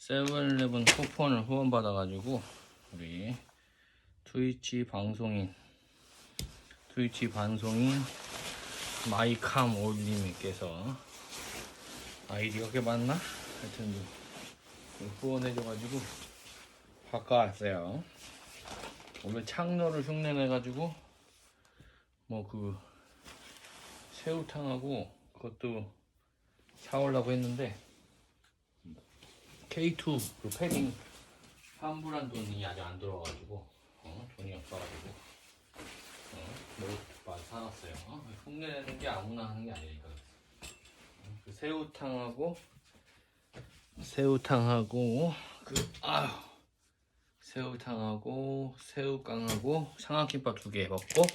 세븐일레븐 쿠폰을 후원받아가지고 우리 트위치 방송인 마이캄 올님께서 아이디가 꽤 많나? 하여튼 후원해줘가지고 바꿔왔어요. 원래 창로를 흉내내가지고 뭐 그 새우탕하고 그것도 사오려고 했는데 K2 그 패딩 환불한 돈이 아직 안 들어와가지고 돈이 없어가지고 못 사놨어요. 흉내내는 게 아무나 하는 게 아니니까. 그 새우탕하고 새우탕하고 새우깡하고 삼각김밥 2개 먹고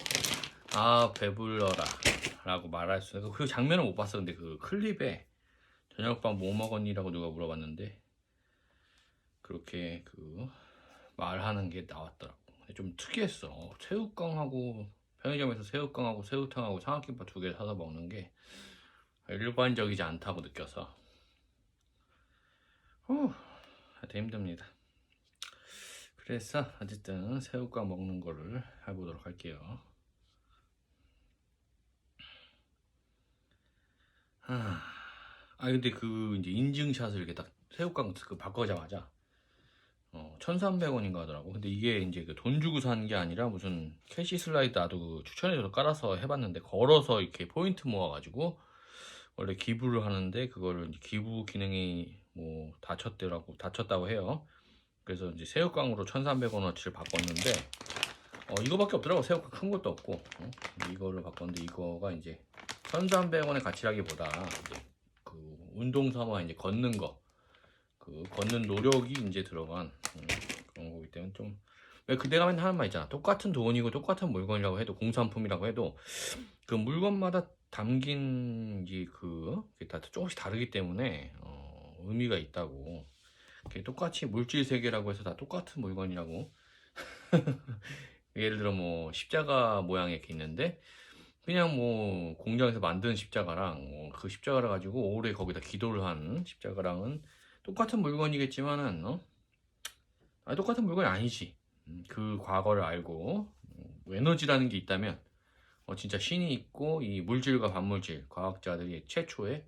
아 배불러라 라고 말할 수 있어요. 그 장면을 못 봤어. 근데 그 클립에 저녁밥 뭐 먹었니라고 누가 물어봤는데 그렇게 그 말하는 게 나왔더라고. 좀 특이했어. 새우깡하고 편의점에서 새우깡하고 새우탕하고 삼각김밥 2개 사서 먹는 게 일반적이지 않다고 느껴서 하여튼 힘듭니다. 그래서 어쨌든 새우깡 먹는 거를 해보도록 할게요. 근데 그 이제 인증샷을 이렇게 딱 새우깡 그 바꿔자마자 1,300원인가 하더라고. 근데 이게 이제 그 돈 주고 산 게 아니라 무슨 캐시 슬라이드 나도 그 추천해줘서 깔아서 해봤는데 걸어서 이렇게 포인트 모아가지고 원래 기부를 하는데 그거를 이제 기부 기능이 뭐 다쳤다고 해요. 그래서 이제 새우깡으로 1,300원어치를 바꿨는데 이거밖에 없더라고. 새우깡 큰 것도 없고 이거를 바꿨는데 이거가 이제 1,300원의 가치라기보다 이제 그 운동 삼아 이제 걷는 거, 그 걷는 노력이 이제 들어간 그런 거기 때문에 좀 왜 그대가 맨날 하는 말 있잖아. 똑같은 돈이고 똑같은 물건이라고 해도 공산품이라고 해도 그 물건마다 담긴 그게 다 조금씩 다르기 때문에 의미가 있다고. 똑같이 물질 세계라고 해서 다 똑같은 물건이라고. 예를 들어 뭐 십자가 모양이 이렇게 있는데 그냥 뭐 공장에서 만든 십자가랑 그 십자가를 가지고 오래 거기다 기도를 한 십자가랑은 똑같은 물건이겠지만은 똑같은 물건이 아니지. 그 과거를 알고 에너지라는 게 있다면 진짜 신이 있고 이 물질과 반물질 과학자들이 최초의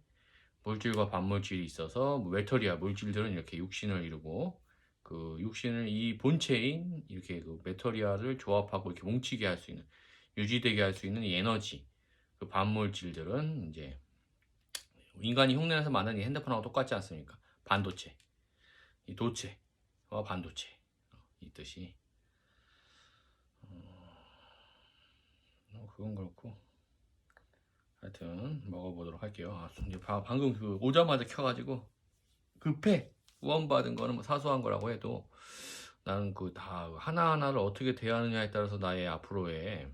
물질과 반물질이 있어서 메터리아 물질들은 이렇게 육신을 이루고 그 육신을 이 본체인 이렇게 그 메터리아를 조합하고 이렇게 뭉치게 할 수 있는 유지되게 할 수 있는 이 에너지 그 반물질들은 이제 인간이 흉내내서 만든 이 핸드폰하고 똑같지 않습니까? 반도체 이 도체와 반도체 이 뜻이 그건 그렇고 하여튼 먹어보도록 할게요. 방금 그 오자마자 켜가지고 급해 후원받은 거는 뭐 사소한 거라고 해도 나는 그 다 하나하나를 어떻게 대하느냐에 따라서 나의 앞으로의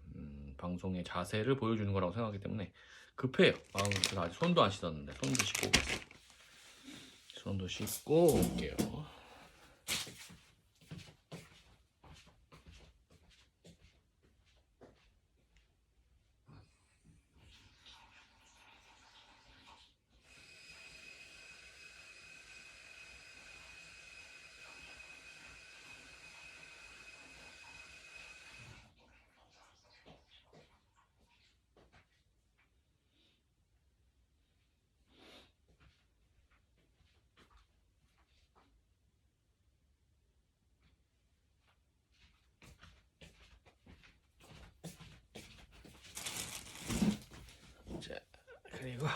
방송의 자세를 보여주는 거라고 생각하기 때문에 급해요. 그래서 아직 손도 안 씻었는데 손도 씻고 오겠습니다. 손도 씻고 올게요. 자, 그리고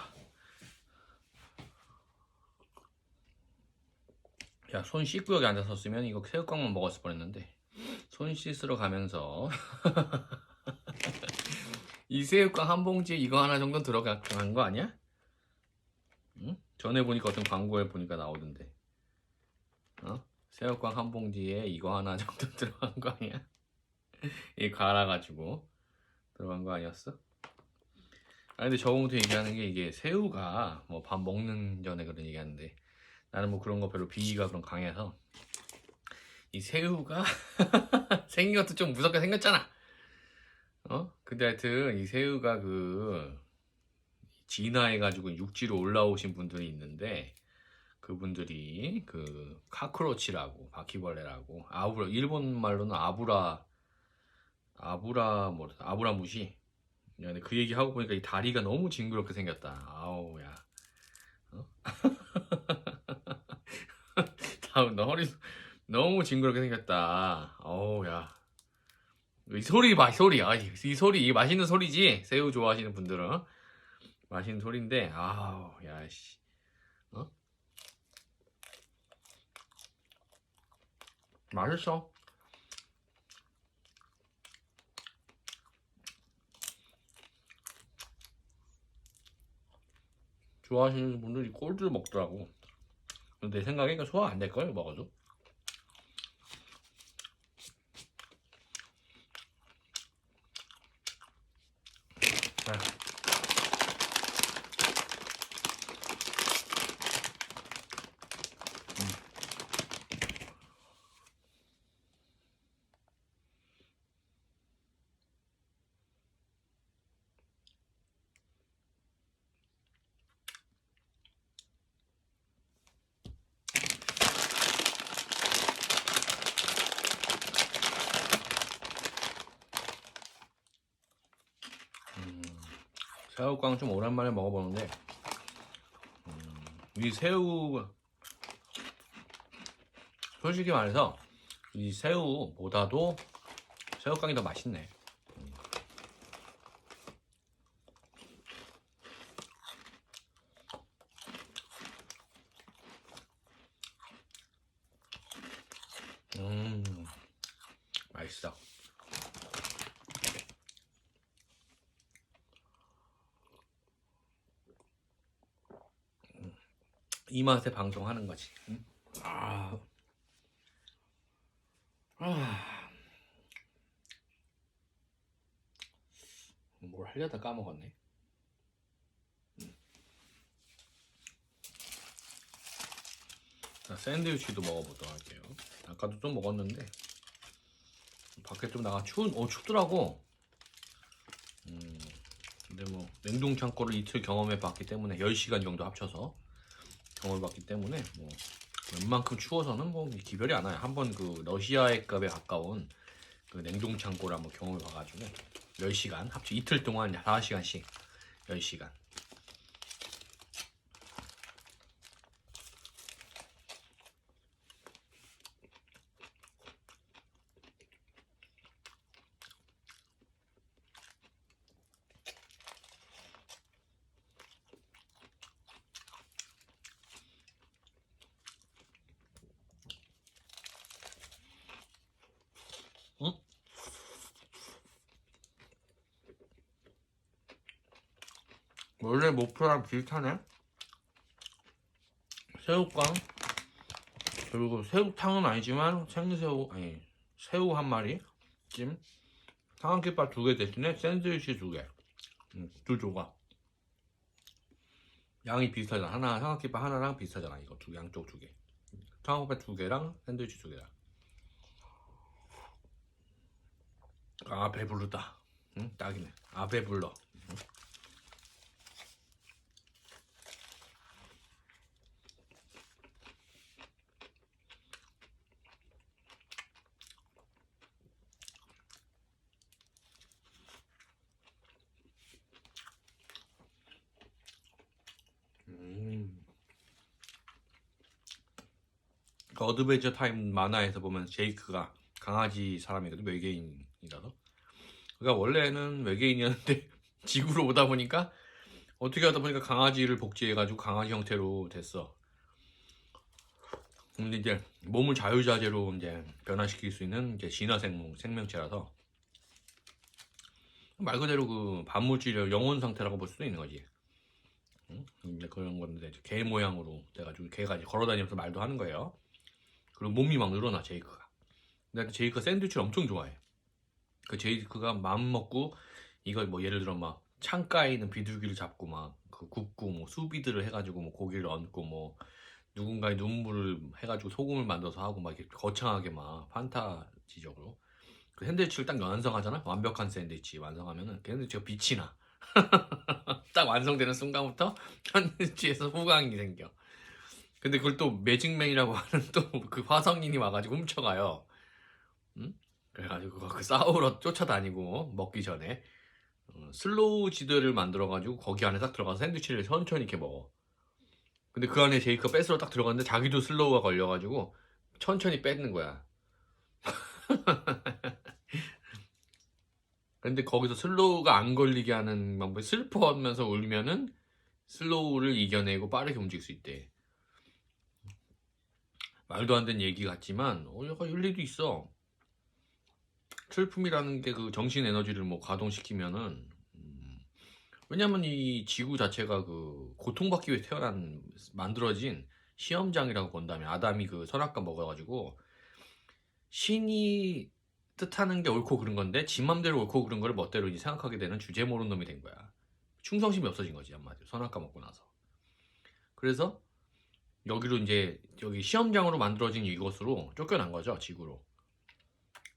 야, 손 씻고 여기 앉았었으면 이거 새우깡만 먹었을 뻔했는데 손 씻으러 가면서 이 새우깡 한 봉지에 이거 하나 정도 들어간 거 아니야? 응? 전에 보니까 어떤 광고에 보니까 나오던데 새우깡 한 봉지에 이거 하나 정도 들어간 거 아니야? 이 갈아가지고 들어간 거 아니었어? 근데 저번부터 얘기하는 게 이게 새우가 뭐 밥 먹는 전에 그런 얘기하는데 나는 뭐 그런 거 별로 비위가 그런 강해서 이 새우가 생긴 것도 좀 무섭게 생겼잖아. 근데 하여튼 이 새우가 그 진화해가지고 육지로 올라오신 분들이 있는데 그분들이 그 카크로치라고 바퀴벌레라고 아브라 일본 말로는 아브라 무시. 야, 근데 그 얘기 하고 보니까 이 다리가 너무 징그럽게 생겼다. 아우 야. 어? 다음 너 허리 너무 징그럽게 생겼다. 어우 야. 이 소리 봐, 이 소리. 아, 이 소리, 이 맛있는 소리지. 새우 좋아하시는 분들은 맛있는 소리인데, 아우, 야, 씨, 어? 맛있어. 좋아하시는 분들이 꼴들 먹더라고. 근데 내 생각에 이거 소화 안 될 걸 먹어도. 자, 새우깡 좀 오랜만에 먹어보는데, 이 새우, 솔직히 말해서 이 새우보다도 새우깡이 더 맛있네. 맛있어. 이 맛에 방송하는 거지. 응? 아, 아, 뭘 하려다 까먹었네. 자, 샌드위치도 먹어보도록 할게요. 아까도 좀 먹었는데 밖에 좀 나가 춥더라고. 근데 뭐 냉동 창고를 이틀 경험해 봤기 때문에 10시간 정도 합쳐서 경험해 봤기 때문에 뭐 웬만큼 추워서는 뭐 기별이 안 와요. 한번 그 러시아의 값에 가까운 그 냉동 창고를 한번 경험해 봐가지고 10시간 합쳐 이틀 동안 4시간씩 10시간. 응? 원래 목표랑 비슷하네. 새우깡 그리고 새우탕은 아니지만 생새우 아니 새우 한 마리 찜 삼각김밥 2개 대신에 샌드위치 2개. 두 조각. 양이 비슷하잖아. 하나 삼각김밥 하나랑 비슷하잖아. 이거 양쪽 2개. 삼각김밥 2개랑 샌드위치 2개랑. 아 배부르다. 응? 딱이네. 아 배불러. 그 어드벤처 타임 만화에서 보면 제이크가 강아지 사람이거든. 외계인이라서. 그러니까 원래는 외계인이었는데 지구로 오다 보니까 어떻게 하다 보니까 강아지를 복제해가지고 강아지 형태로 됐어. 근데 이제 몸을 자유자재로 이제 변화시킬 수 있는 이제 진화 생명체라서 말 그대로 그 반물질의 영혼 상태라고 볼 수도 있는 거지. 응? 이제 그런 건데 개 모양으로 돼가지고 개가 이제 걸어다니면서 말도 하는 거예요. 그리고 몸이 막 늘어나 제이크가. 근데 제이크가 샌드위치를 엄청 좋아해. 그 제이크가 마음 먹고 이걸 뭐 예를 들어 막 창가에 있는 비둘기를 잡고 막 그 굽고 뭐 수비드를 해가지고 뭐 고기를 얹고 뭐 누군가의 눈물을 해가지고 소금을 만들어서 하고 막 이렇게 거창하게 막 판타지적으로 그 샌드위치를 딱 완성하잖아. 완벽한 샌드위치 완성하면은 그 샌드위치가 빛이 나. 딱 완성되는 순간부터 샌드위치에서 후광이 생겨. 근데 그걸 또 매직맨이라고 하는 또 그 화성인이 와가지고 훔쳐가요. 응? 그래가지고 그 싸우러 쫓아다니고 먹기 전에 슬로우 지도를 만들어가지고 거기 안에 딱 들어가서 샌드위치를 천천히 이렇게 먹어. 근데 그 안에 제이크가 뺏으러 딱 들어갔는데 자기도 슬로우가 걸려가지고 천천히 뺏는 거야. 근데 거기서 슬로우가 안 걸리게 하는 방법이 슬퍼하면서 울면은 슬로우를 이겨내고 빠르게 움직일 수 있대. 말도 안 되는 얘기 같지만 약간 일리도 있어. 슬픔이라는 게 그 정신 에너지를 뭐 가동시키면은 왜냐면 이 지구 자체가 그 고통받기 위해 만들어진 시험장이라고 본다면 아담이 그 선악과 먹어가지고 신이 뜻하는 게 옳고 그른 건데 지 맘대로 옳고 그른 거를 멋대로 이제 생각하게 되는 주제 모르는 놈이 된 거야. 충성심이 없어진 거지 한마디로 선악과 먹고 나서. 그래서 여기로 이제 여기 시험장으로 만들어진 이것으로 쫓겨난 거죠 지구로.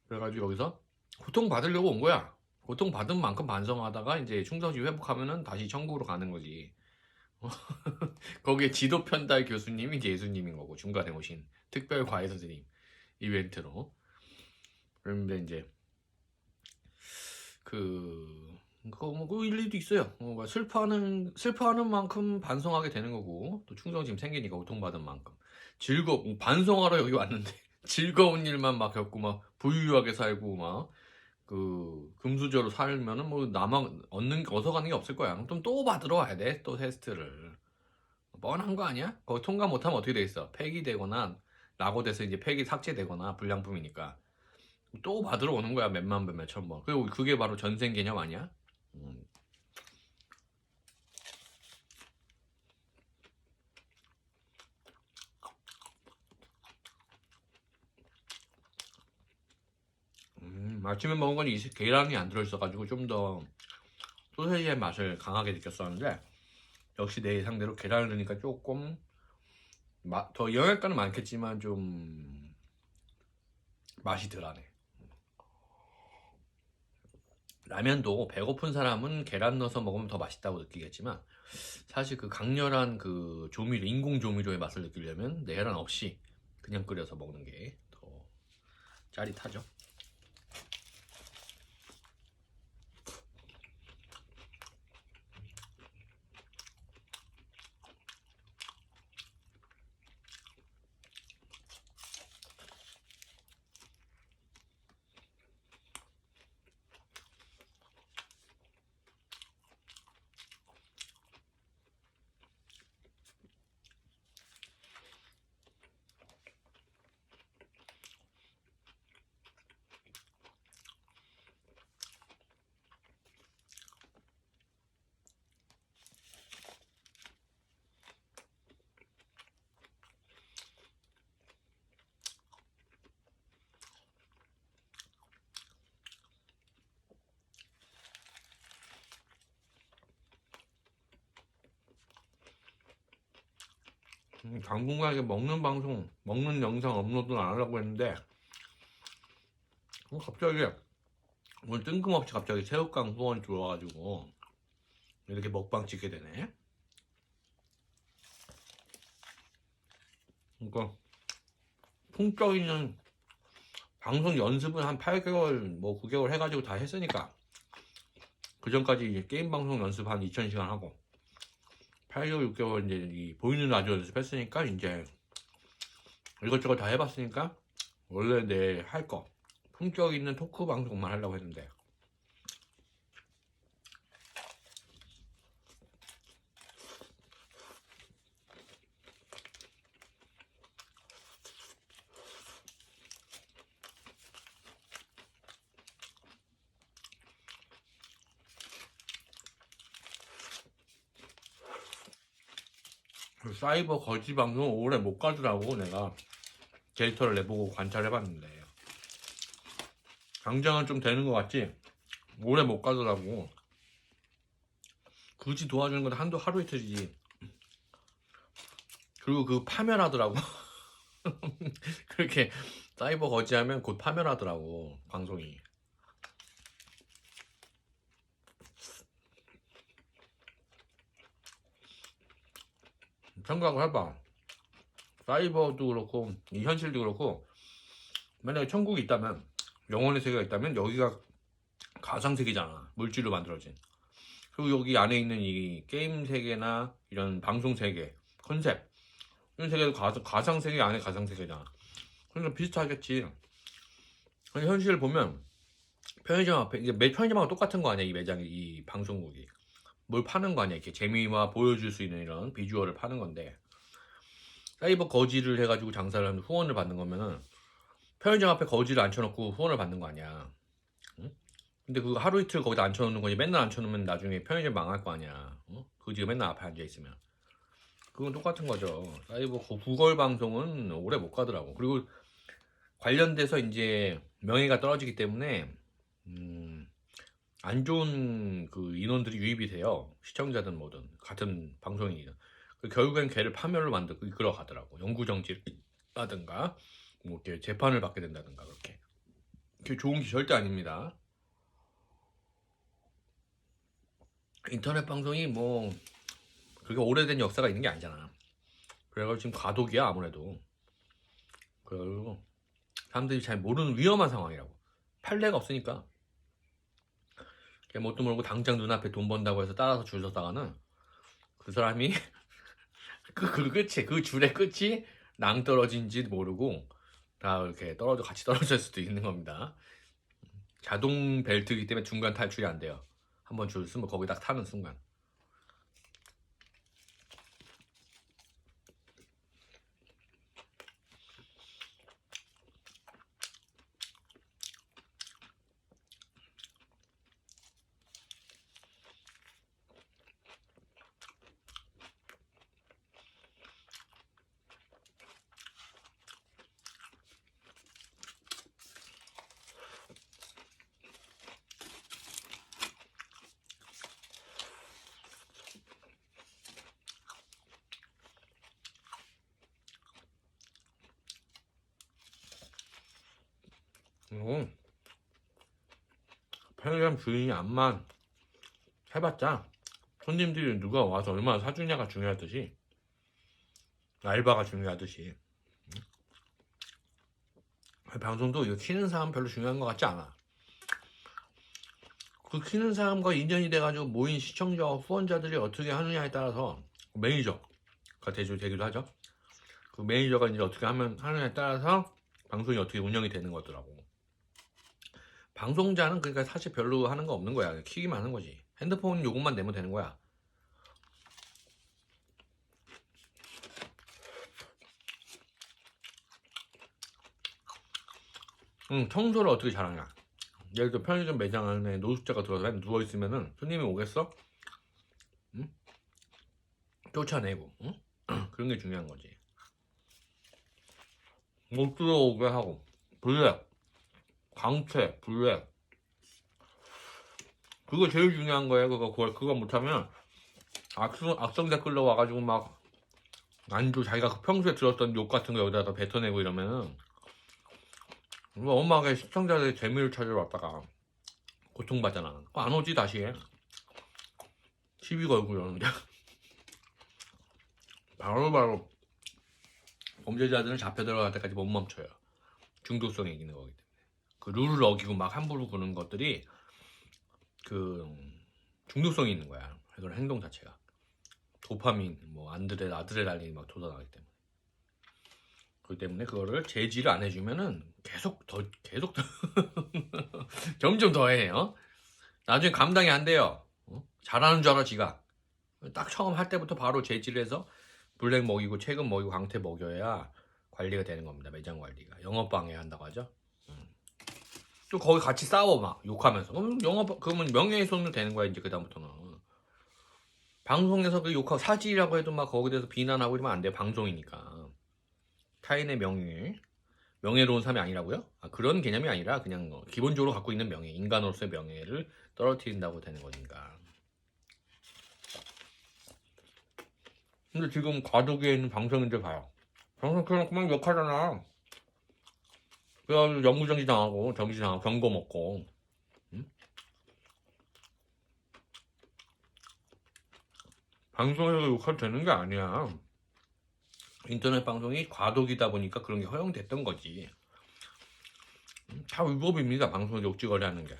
그래가지고 여기서 고통 받으려고 온 거야. 고통 받은 만큼 반성하다가 이제 충성심 회복하면은 다시 천국으로 가는 거지. 거기에 지도 편달 교수님이 이제 예수님인 거고 중간에 오신 특별 과외 선생님 이벤트로. 그런데 이제 그거 뭐 그 일리도 있어요. 슬퍼하는 만큼 반성하게 되는 거고 또 충성심 생기니까 고통받은 만큼 반성하러 여기 왔는데 즐거운 일만 막 겪고 막 부유하게 살고 막 그 금수저로 살면은 뭐 나만 얻어가는 게 없을 거야. 그럼 또 받으러 와야 돼. 또 테스트를. 뻔한 거 아니야? 거기 통과 못하면 어떻게 되겠어? 폐기되거나 낙오돼서 이제 폐기 삭제되거나 불량품이니까 또 받으러 오는 거야. 몇만 번 몇천 번. 그리고 그게 바로 전생 개념 아니야? 음. 아침에 먹은 건 계란이 안 들어있어가지고 좀 더 소세지의 맛을 강하게 느꼈었는데 역시 내 예상대로 계란을 넣으니까 조금 더 영양가는 많겠지만 좀 맛이 덜하네. 라면도 배고픈 사람은 계란 넣어서 먹으면 더 맛있다고 느끼겠지만 사실 그 강렬한 그 조미료, 인공 조미료의 맛을 느끼려면 계란 없이 그냥 끓여서 먹는 게 더 짜릿하죠. 당분간 먹는 방송, 먹는 영상 업로드는 안 하려고 했는데 갑자기 오늘 뜬금없이 갑자기 새우깡 후원이 들어와가지고 이렇게 먹방 찍게 되네. 그러니까 품격 있는 방송 연습은 한 8개월 뭐 9개월 해가지고 다 했으니까 그 전까지 이제 게임 방송 연습 한 2000시간 하고 8개월 6개월 이제 이 보이는 라디오 연습했으니까 이제 이것저것 다 해봤으니까 원래 내 할 거 품격 있는 토크 방송만 하려고 했는데 그 사이버 거지 방송 오래 못 가더라고. 내가 데이터를 내보고 관찰해봤는데 당장은 좀 되는 것 같지 오래 못 가더라고. 굳이 도와주는 건 하루 이틀이지. 그리고 그 파멸하더라고. 그렇게 사이버 거지하면 곧 파멸하더라고 방송이. 생각을 해봐. 사이버도 그렇고 이 현실도 그렇고 만약에 천국이 있다면 영혼의 세계가 있다면 여기가 가상세계잖아. 물질로 만들어진. 그리고 여기 안에 있는 이 게임 세계나 이런 방송 세계 컨셉 이런 세계도 가상세계 안에 가상세계잖아. 그러니까 비슷하겠지. 현실을 보면 편의점 앞에 이게 매 편의점하고 똑같은 거 아니야. 이 매장이 이 방송국이 뭘 파는 거 아니야. 이렇게 재미와 보여줄 수 있는 이런 비주얼을 파는 건데 사이버 거지를 해가지고 장사를 하면 후원을 받는 거면은 편의점 앞에 거지를 앉혀놓고 후원을 받는 거 아니야. 응? 근데 그거 하루 이틀 거기다 앉혀놓는 거지. 맨날 앉혀놓으면 나중에 편의점 망할 거 아니야. 거지가 맨날 앞에 앉아있으면. 그건 똑같은 거죠. 사이버 구걸 방송은 오래 못 가더라고. 그리고 관련돼서 이제 명예가 떨어지기 때문에 안 좋은 그 인원들이 유입이 돼요. 시청자든 뭐든 같은 방송이든. 결국엔 걔를 파멸로 만들고 이끌어 가더라고. 영구정지라든가 뭐 이렇게 재판을 받게 된다든가 그렇게. 그게 좋은 게 절대 아닙니다. 인터넷 방송이 뭐 그렇게 오래된 역사가 있는 게 아니잖아. 그래가지고 지금 과도기야 아무래도. 그래가지고 사람들이 잘 모르는 위험한 상황이라고. 판례가 없으니까. 뭣도 모르고 당장 눈앞에 돈 번다고 해서 따라서 줄 서다가는 그 사람이 그 끝이 그 줄의 끝이 낭떠러진지 모르고 다 이렇게 같이 떨어질 수도 있는 겁니다. 자동 벨트이기 때문에 중간 탈출이 안 돼요. 한번 줄 쓰면 거기 딱 타는 순간. 편의점 주인이 암만 해봤자 손님들이 누가 와서 얼마나 사주냐가 중요하듯이 알바가 중요하듯이 방송도 이거 키는 사람 별로 중요한 것 같지 않아. 그 키는 사람과 인연이 돼가지고 모인 시청자와 후원자들이 어떻게 하느냐에 따라서 매니저가 되기도 하죠. 그 매니저가 이제 어떻게 하느냐에 따라서 방송이 어떻게 운영이 되는 거더라고. 방송자는 그러니까 사실 별로 하는 거 없는 거야. 키기만 하는 거지. 핸드폰 요금만 내면 되는 거야. 청소를 어떻게 잘하냐. 예를 들어 편의점 매장 안에 노숙자가 들어서 누워있으면은 손님이 오겠어? 응? 쫓아내고 응? 그런 게 중요한 거지. 못 들어오게 하고 블랙 강퇴 블랙 그거 제일 중요한 거예요. 그거 못하면 악성자 끌려와가지고 막 안주 자기가 평소에 들었던 욕 같은 거 여기다가 뱉어내고 이러면은 엄마가 시청자들의 재미를 찾으러 왔다가 고통받잖아. 안 오지 다시 시비 걸고 이러는데 바로 범죄자들은 잡혀 들어갈 때까지 못 멈춰요. 중독성이 있는 거기 때문에 그 룰을 어기고 막 함부로 구는 것들이 그 중독성이 있는 거야. 그런 행동 자체가 도파민, 뭐 아드레날린이 막 돋아나기 때문에. 그렇기 때문에 그거를 제지를 안 해주면은 계속 점점 더해요. 나중에 감당이 안 돼요. 잘하는 줄 알아 지가. 딱 처음 할 때부터 바로 제지를 해서 블랙 먹이고 최근 먹이고 강퇴 먹여야 관리가 되는 겁니다. 매장 관리가. 영업 방해한다고 하죠. 또 거기 같이 싸워 막 욕하면서. 그러면 명예훼손도 되는 거야 이제 그다음부터는. 방송에서 그 욕하고 사지라고 해도 막 거기에 대해서 비난하고 이러면 안 돼. 방송이니까. 타인의 명예로운 삶이 아니라고요? 그런 개념이 아니라 그냥 기본적으로 갖고 있는 명예, 인간으로서의 명예를 떨어뜨린다고 되는 거니까. 근데 지금 과도기에 있는 방송인들 봐요. 방송 켜놓고 막 욕하잖아. 그래가지고 영구정지 당하고 정지 당하고 경고 먹고. 응? 방송에서 욕해도 되는 게 아니야. 인터넷 방송이 과도기다 보니까 그런 게 허용됐던 거지. 다 위법입니다. 방송 욕지거리 하는 게.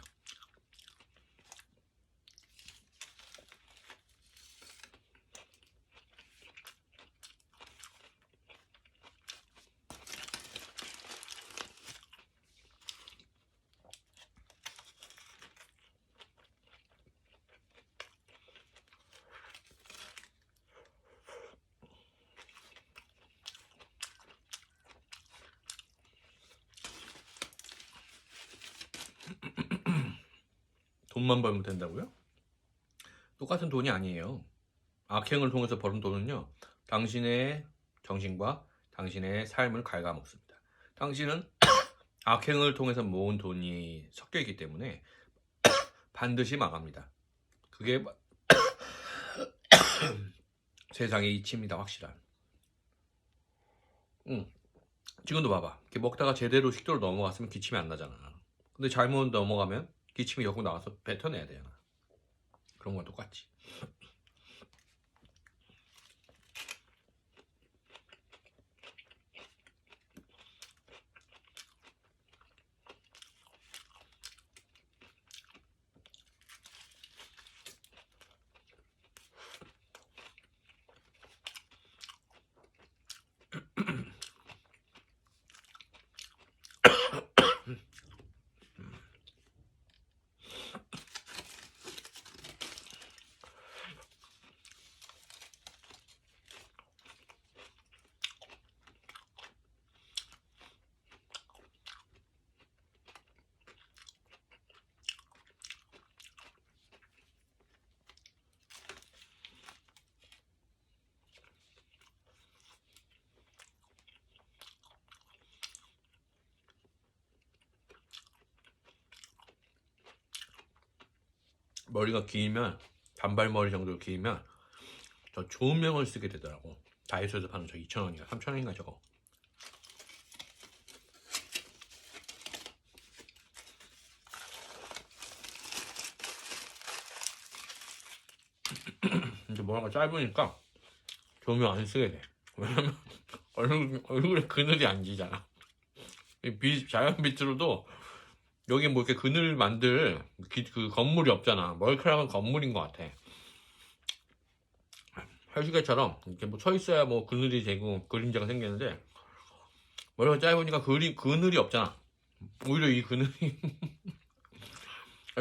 돈만 벌면 된다고요? 똑같은 돈이 아니에요. 악행을 통해서 버는 돈은요, 당신의 정신과 당신의 삶을 갉아먹습니다. 당신은 악행을 통해서 모은 돈이 섞여 있기 때문에 반드시 망합니다. 그게 세상의 이치입니다. 확실한. 지금도 봐봐. 이렇게 먹다가 제대로 식도로 넘어갔으면 기침이 안 나잖아. 근데 잘못 넘어가면 기침이 여기 나와서 뱉어내야 되잖아. 그런 건 똑같지. 머리가 길면, 단발머리 정도 길면 저 조명을 쓰게 되더라고. 다이소에서 파는 저 2,000원인가 3,000원인가 저거. 근데 머리가 짧으니까 조명 안 쓰게 돼. 왜냐면 얼굴에 그늘이 안 지잖아. 자연 빛으로도 여기 뭐 이렇게 그늘 만들 그 건물이 없잖아. 머리카락은 건물인 것 같아. 헬스케처럼 이렇게 뭐 서 있어야 뭐 그늘이 되고 그림자가 생기는데 머리가 짧으니까 그늘이 없잖아. 오히려 이 그늘이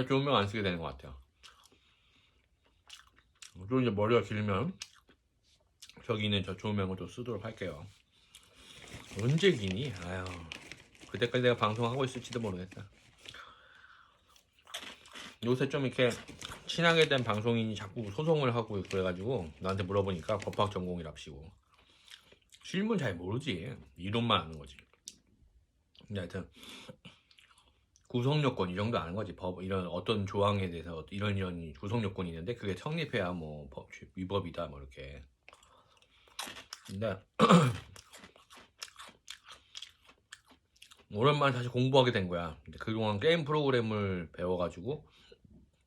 조명 안 쓰게 되는 것 같아요. 그리고 이제 머리가 길면 저기 있는 저 조명을 또 쓰도록 할게요. 언제 기니? 아유, 그때까지 내가 방송하고 있을지도 모르겠다. 요새 좀 이렇게 친하게 된 방송인이 자꾸 소송을 하고 그래가지고 나한테 물어보니까 법학 전공이랍시고. 실문 잘 모르지. 이론만 아는 거지. 근데 하여튼 구성 요건 이 정도 아는 거지. 법 이런 어떤 조항에 대해서 이런 구성 요건이 있는데 그게 성립해야 뭐 위법이다 뭐 이렇게. 근데 오랜만에 다시 공부하게 된 거야. 근데 그동안 게임 프로그램을 배워가지고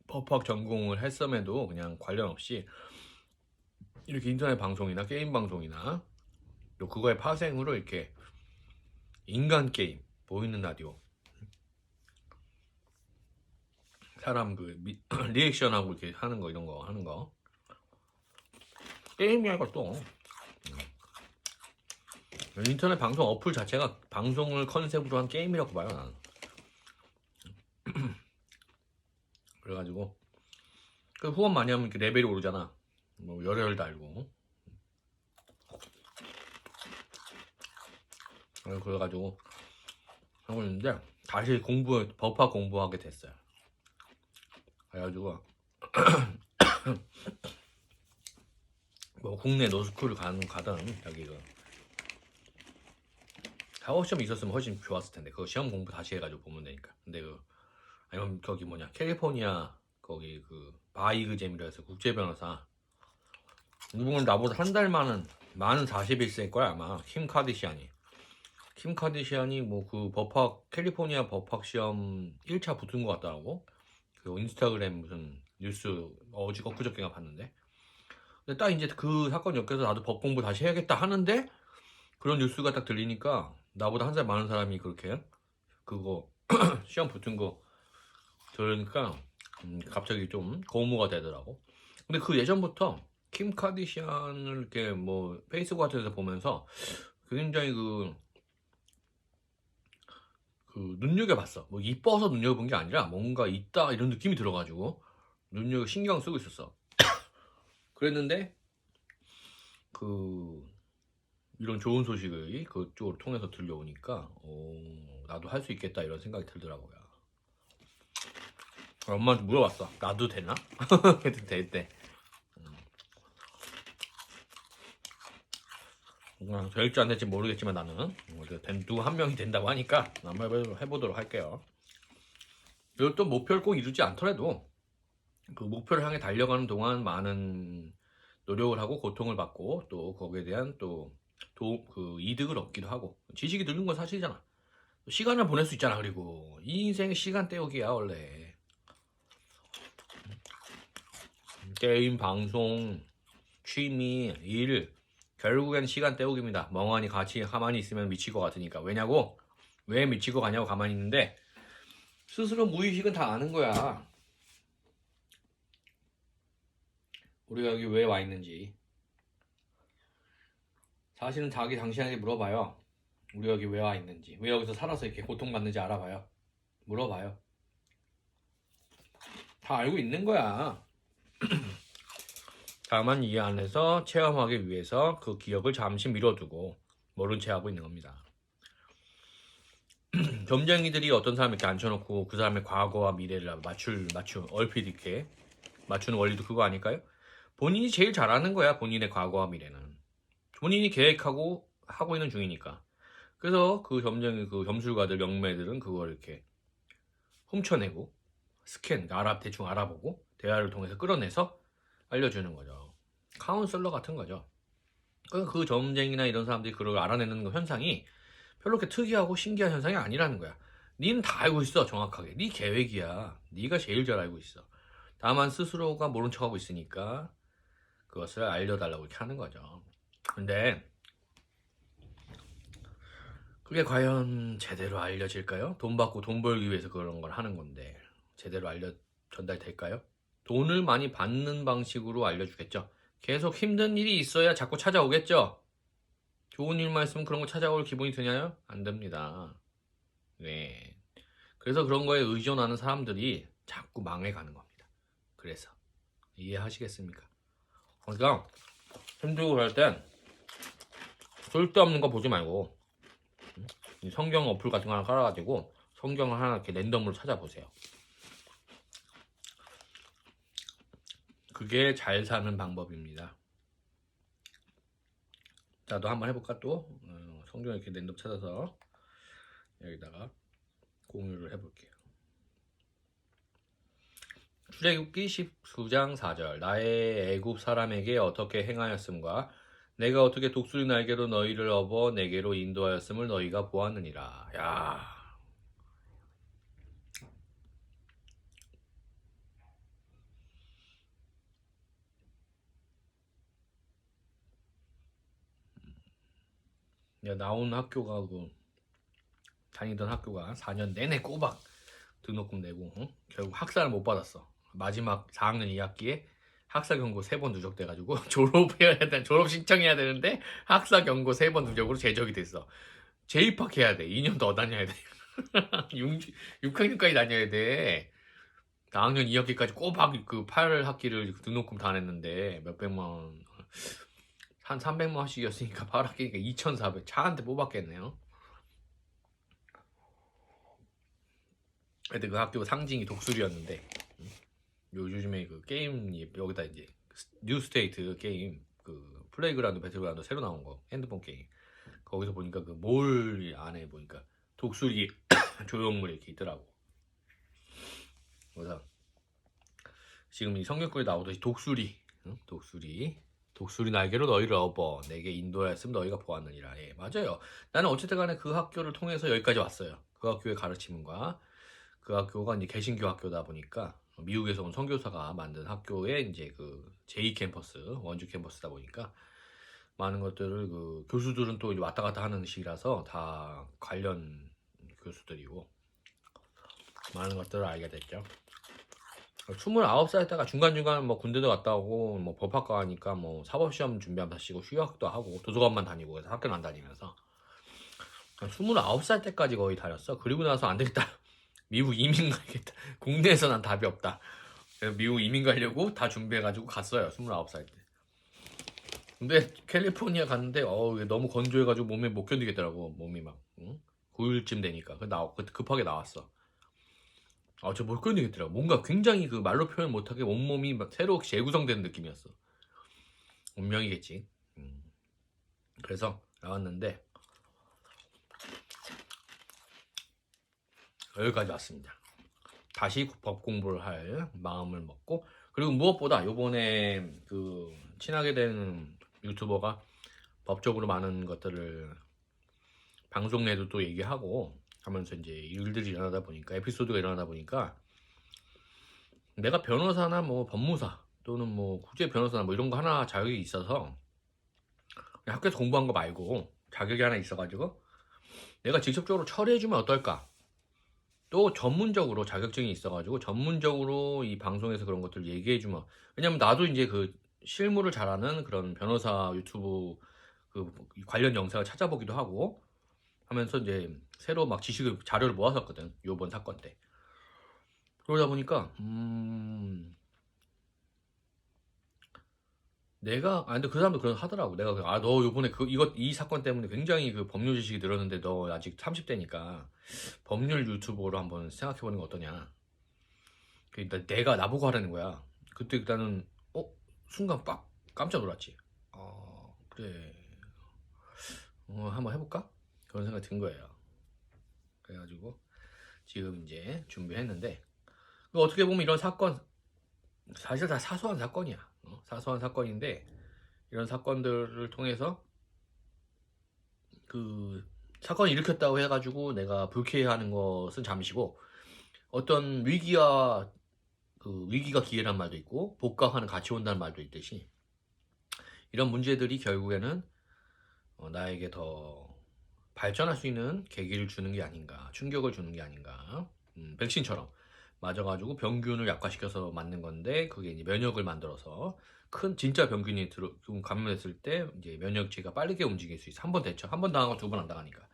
법학 전공을 했음에도 그냥 관련 없이 이렇게 인터넷 방송이나 게임 방송이나 또 그거의 파생으로 이렇게 인간 게임, 보이는 라디오, 사람 리액션하고 이렇게 하는 거, 이런 거 하는 거. 게임이야 이것도. 인터넷 방송 어플 자체가 방송을 컨셉으로 한 게임이라고 봐요 나는. 그래가지고 그 후원 많이 하면 이렇게 레벨이 오르잖아. 뭐 열혈 달고. 그래가지고 하고 있는데 다시 법학 공부하게 됐어요. 그래가지고 뭐 국내 노스쿨을 가든 여기 그 사법 시험 있었으면 훨씬 좋았을 텐데 그거 시험 공부 다시 해가지고 보면 되니까. 근데 아니면 거기 뭐냐 캘리포니아 거기 그 바이그잼이라 해서 국제 변호사 이분은 나보다 한 달 많은 41세일 거야 아마. 킴 카디시안이 뭐 그 캘리포니아 법학 시험 1차 붙은 것 같더라고. 그 인스타그램 무슨 뉴스 엊그저께가 봤는데. 근데 딱 이제 그 사건 엮여서 나도 법 공부 다시 해야겠다 하는데 그런 뉴스가 딱 들리니까 나보다 한 살 많은 사람이 그렇게 그거 시험 붙은 거 들으니까 갑자기 좀 고무가 되더라고. 근데 그 예전부터 킴 카디시안을 이렇게 뭐 페이스북 같은 데서 보면서 굉장히 눈여겨봤어. 뭐 이뻐서 눈여겨본 게 아니라 뭔가 있다 이런 느낌이 들어가지고 신경 쓰고 있었어. 그랬는데 이런 좋은 소식을 그쪽으로 통해서 들려오니까 나도 할 수 있겠다 이런 생각이 들더라고요. 엄마한테 물어봤어. 나도 되나? 해도 됐대. 될지 안 될지 모르겠지만 나는 누구 한 명이 된다고 하니까 한번 해보도록 할게요. 그리고 또 목표를 꼭 이루지 않더라도 그 목표를 향해 달려가는 동안 많은 노력을 하고 고통을 받고 또 거기에 대한 그 이득을 얻기도 하고 지식이 늘는 건 사실이잖아. 시간을 보낼 수 있잖아. 그리고 이 인생의 시간 때우기야 원래. 게임, 방송, 취미, 일 결국엔 시간 때우기입니다. 멍하니 가만히 있으면 미칠 것 같으니까. 왜냐고? 왜 미칠 것 같냐고 가만히 있는데 스스로 무의식은 다 아는 거야. 우리가 여기 왜 와 있는지. 사실은 당신에게 물어봐요. 우리 여기 왜 와 있는지, 왜 여기서 살아서 이렇게 고통받는지 알아봐요. 물어봐요. 다 알고 있는 거야. 다만 이 안에서 체험하기 위해서 그 기억을 잠시 미뤄두고 모른 채 하고 있는 겁니다. 점쟁이들이 어떤 사람 이렇게 앉혀놓고 그 사람의 과거와 미래를 얼핏 이렇게 맞추는 원리도 그거 아닐까요? 본인이 제일 잘하는 거야. 본인의 과거와 미래는 본인이 계획하고 하고 있는 중이니까. 그래서 그 점술가들, 명매들은 그걸 이렇게 훔쳐내고 대충 알아보고 대화를 통해서 끌어내서 알려주는 거죠. 카운슬러 같은 거죠. 그 점쟁이나 이런 사람들이 그걸 알아내는 현상이 별로 그렇게 특이하고 신기한 현상이 아니라는 거야. 니는 다 알고 있어. 정확하게 네 계획이야. 네가 제일 잘 알고 있어. 다만 스스로가 모른 척하고 있으니까 그것을 알려달라고 이렇게 하는 거죠. 근데 그게 과연 제대로 알려질까요? 돈 받고 돈 벌기 위해서 그런 걸 하는 건데 제대로 전달될까요? 돈을 많이 받는 방식으로 알려주겠죠. 계속 힘든 일이 있어야 자꾸 찾아오겠죠. 좋은 일만 있으면 그런 거 찾아올 기분이 드냐요? 안 됩니다. 네. 그래서 그런 거에 의존하는 사람들이 자꾸 망해가는 겁니다. 그래서 이해하시겠습니까? 그러니까 힘들고 그럴 땐 쓸데없는 거 보지 말고 성경 어플 같은 거 하나 깔아가지고 성경을 하나 이렇게 랜덤으로 찾아보세요. 그게 잘 사는 방법입니다. 나도 한번 해볼까 또? 성경 이렇게 랜덤 찾아서 여기다가 공유를 해볼게요. 출애굽기 19장 4절 나의 애굽 사람에게 어떻게 행하였음과 내가 어떻게 독수리 날개로 너희를 업어 내게로 인도하였음을 너희가 보았느니라. 야, 내가 나온 학교가 다니던 학교가 4년 내내 꼬박 등록금 내고 결국 학사를 못 받았어. 마지막 4학년 2학기에 학사 경고 3번 누적돼가지고 졸업 신청해야 되는데 학사 경고 3번 누적으로 제적이 됐어. 재입학해야 돼. 2년 더 다녀야 돼. 6학년까지 다녀야 돼. 4학년 2학기까지 꼬박 그 8학기를 등록금 다 냈는데 몇백만 원, 한 300만 원씩이었으니까 8학기니까 2,400 차 한 대 뽑았겠네요. 하여튼 그 학교 상징이 독수리였는데 요즘에 그 게임 여기다 이제 뉴스테이트 게임 그 플레이그라운드 배틀그라운드 새로 나온 거 핸드폰 게임 거기서 보니까 그 몰 안에 보니까 독수리 조형물이 이렇게 있더라고. 그래서 지금 이 성경구에 나오듯이 독수리 날개로 너희를 업어 내게 인도하였음 너희가 보았느니라. 예, 맞아요. 나는 어쨌든 간에 그 학교를 통해서 여기까지 왔어요. 그 학교의 가르침과 그 학교가 이제 개신교 학교다 보니까 미국에서 온 선교사가 만든 학교에 이제 그 제2 캠퍼스, 원주 캠퍼스다 보니까 많은 것들을 그 교수들은 또 이제 왔다 갔다 하는 시기라서 다 관련 교수들이고 많은 것들을 알게 됐죠. 29살 때가 중간중간 뭐 군대도 갔다 오고 뭐 법학과 하니까 뭐 사법시험 준비하면서 쉬고 휴학도 하고 도서관만 다니고 그래서 학교는 안 다니면서 29살 때까지 거의 다녔어. 그리고 나서 안 되겠다. 미국 이민 가야겠다. 국내에서 난 답이 없다. 그래서 미국 이민 가려고 다 준비해가지고 갔어요. 29살 때. 근데 캘리포니아 갔는데 이게 너무 건조해가지고 몸에 못 견디겠더라고. 몸이 막 응? 9일쯤 되니까 급하게 나왔어. 저 못 견디겠더라고. 뭔가 굉장히 그 말로 표현 못하게 온몸이 막 새로 재구성되는 느낌이었어. 운명이겠지. 그래서 나왔는데 여기까지 왔습니다. 다시 법 공부를 할 마음을 먹고, 그리고 무엇보다 요번에 그 친하게 된 유튜버가 법적으로 많은 것들을 방송 내도 또 얘기하고 하면서 이제 일들이 일어나다 보니까, 에피소드가 일어나다 보니까 내가 변호사나 뭐 법무사 또는 뭐 국제 변호사나 뭐 이런 거 하나 자격이 있어서 학교에서 공부한 거 말고 자격이 하나 있어가지고 내가 직접적으로 처리해주면 어떨까? 또 전문적으로 자격증이 있어가지고 전문적으로 이 방송에서 그런 것들 얘기해주면, 왜냐면 나도 이제 그 실무를 잘하는 그런 변호사 유튜브 그 관련 영상을 찾아보기도 하고 하면서 이제 새로 막 지식을 자료를 모았었거든, 요번 사건 때. 그러다 보니까 내가 근데 그 사람도 그런 하더라고. 내가 너 요번에 이 사건 때문에 굉장히 그 법률 지식이 늘었는데 너 아직 30대니까 법률 유튜버로 한번 생각해보는 거 어떠냐. 그러니까 내가 나보고 하라는 거야. 그때 일단은 순간 빡 깜짝 놀랐지. 그래, 한번 해볼까? 그런 생각이 든 거예요. 그래가지고 지금 이제 준비했는데, 어떻게 보면 이런 사건 사실 다 사소한 사건이야. 사소한 사건인데 이런 사건들을 통해서 그 사건을 일으켰다고 해가지고 내가 불쾌해하는 것은 잠시고, 어떤 위기가 기회란 말도 있고 복강하는 같이 온다는 말도 있듯이, 이런 문제들이 결국에는 나에게 더 발전할 수 있는 계기를 주는 게 아닌가, 충격을 주는 게 아닌가. 백신처럼 맞아가지고 병균을 약화시켜서 맞는 건데, 그게 이제 면역을 만들어서 큰 진짜 병균이 감염했을 때 이제 면역체가 빠르게 움직일 수 있어. 한 번 당하고 두 번 안 당하니까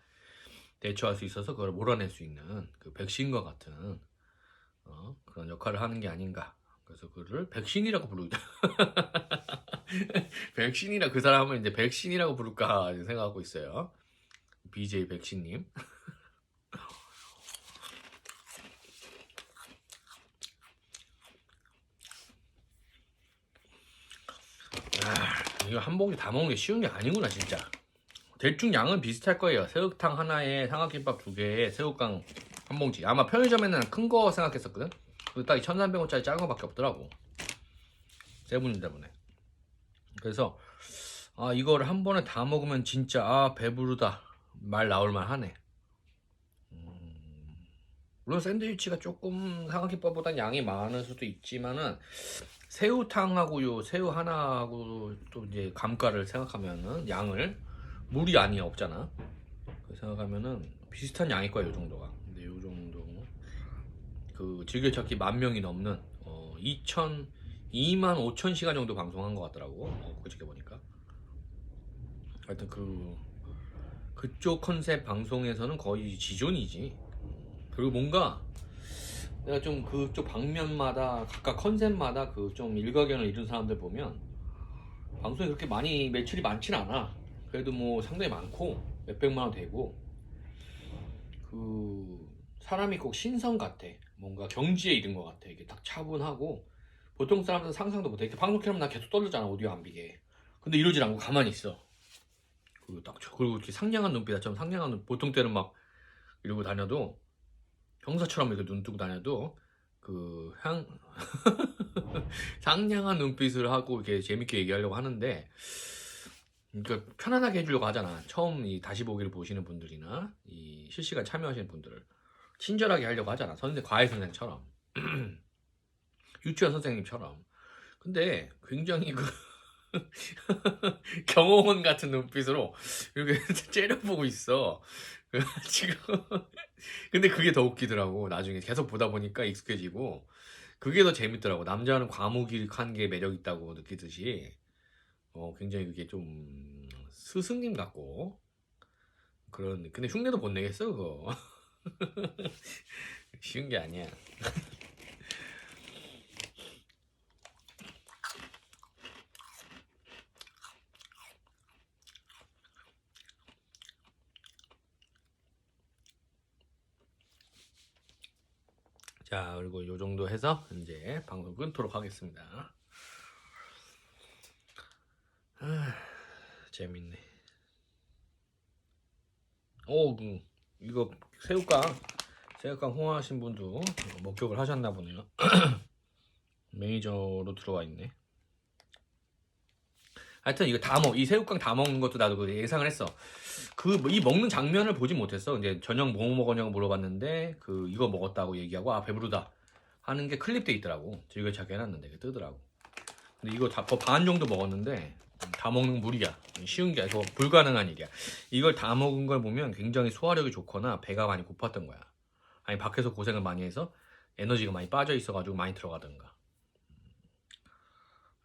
대처할 수 있어서 그걸 몰아낼 수 있는 그 백신과 같은 그런 역할을 하는 게 아닌가. 그래서 그를 백신이라고 부르다. 백신이라, 그 사람은 이제 백신이라고 부를까 생각하고 있어요. BJ 백신님. 이거 한 봉지 다 먹는 게 쉬운 게 아니구나 진짜. 대충 양은 비슷할 거예요. 새우탕 하나에 삼각김밥 2개에 새우깡 한 봉지. 아마 편의점에는 큰 거 생각했었거든. 근데 딱 1,300원짜리 작은 거밖에 없더라고. 세븐 때문에. 그래서 이거를 한 번에 다 먹으면 진짜 배부르다 말 나올만 하네. 물론 샌드위치가 조금 삼각김밥보단 양이 많을 수도 있지만은, 새우탕하고 새우 하나하고 또 이제 감가를 생각하면은 양을 물이 아니 없잖아. 그 생각하면은 비슷한 양일 거야, 요 정도가. 근데 요 정도 그 즐겨찾기 10,000명이 넘는 2만 5천 시간 정도 방송한 것 같더라고. 그저께 보니까. 하여튼 그쪽 컨셉 방송에서는 거의 지존이지. 그리고 뭔가 내가 좀 그쪽 방면마다 각각 컨셉마다 그 좀 일가견을 이룬 사람들 보면 방송에 그렇게 많이 매출이 많진 않아. 그래도 뭐 상당히 많고 몇백만 원 되고, 그 사람이 꼭 신성 같아. 뭔가 경지에 이른 것 같아. 이게 딱 차분하고 보통 사람들은 상상도 못해. 이렇게 방송 켜면 나 계속 떨리잖아, 오디오 안 비게. 근데 이러질 않고 가만히 있어. 그리고 이렇게 상냥한 눈빛처럼 상냥한 보통 때는 막 이러고 다녀도, 형사처럼 이렇게 눈 뜨고 다녀도 상냥한 눈빛을 하고 이렇게 재밌게 얘기하려고 하는데, 그러니까 편안하게 해주려고 하잖아. 처음 이 다시 보기를 보시는 분들이나 이 실시간 참여하시는 분들을 친절하게 하려고 하잖아. 과외 선생처럼 유치원 선생님처럼. 근데 굉장히 경호원 같은 눈빛으로 이렇게 째려보고 있어. 지금 근데 그게 더 웃기더라고. 나중에 계속 보다 보니까 익숙해지고 그게 더 재밌더라고. 남자는 과묵한 게 매력 있다고 느끼듯이 굉장히 그게 좀 스승님 같고 그런. 근데 흉내도 못 내겠어 그거. 쉬운 게 아니야. 자, 그리고 요 정도 해서 이제 방송 끊도록 하겠습니다. 재밌네. 이거 새우깡 홍하신 분도 목격을 하셨나 보네요. 매니저로 들어와 있네. 하여튼 이거 이 새우깡 다 먹는 것도 나도 그 예상을 했어. 이 먹는 장면을 보지 못했어. 이제 저녁 뭐 먹었냐고 물어봤는데 이거 먹었다고 얘기하고 배부르다 하는 게 클립돼 있더라고. 즐겨찾기 해놨는데 뜨더라고. 근데 이거 반 정도 먹었는데 다 먹는 무리야. 쉬운 게 아니고 불가능한 일이야. 이걸 다 먹은 걸 보면 굉장히 소화력이 좋거나 배가 많이 고팠던 거야. 아니 밖에서 고생을 많이 해서 에너지가 많이 빠져 있어가지고 많이 들어가던가.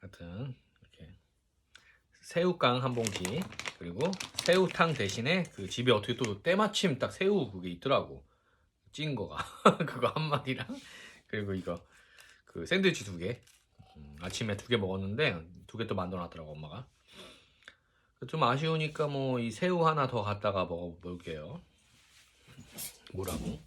하여튼 이렇게 새우깡 한 봉지, 그리고 새우탕 대신에 집에 어떻게 또 때마침 딱 새우 그게 있더라고. 찐 거가. 그거 한 마리랑 그리고 이거 샌드위치 2개. 아침에 2개 먹었는데 2개 또 만들어 놨더라고 엄마가. 좀 아쉬우니까 뭐 이 새우 하나 더 갖다가 먹어볼게요. 뭐라고?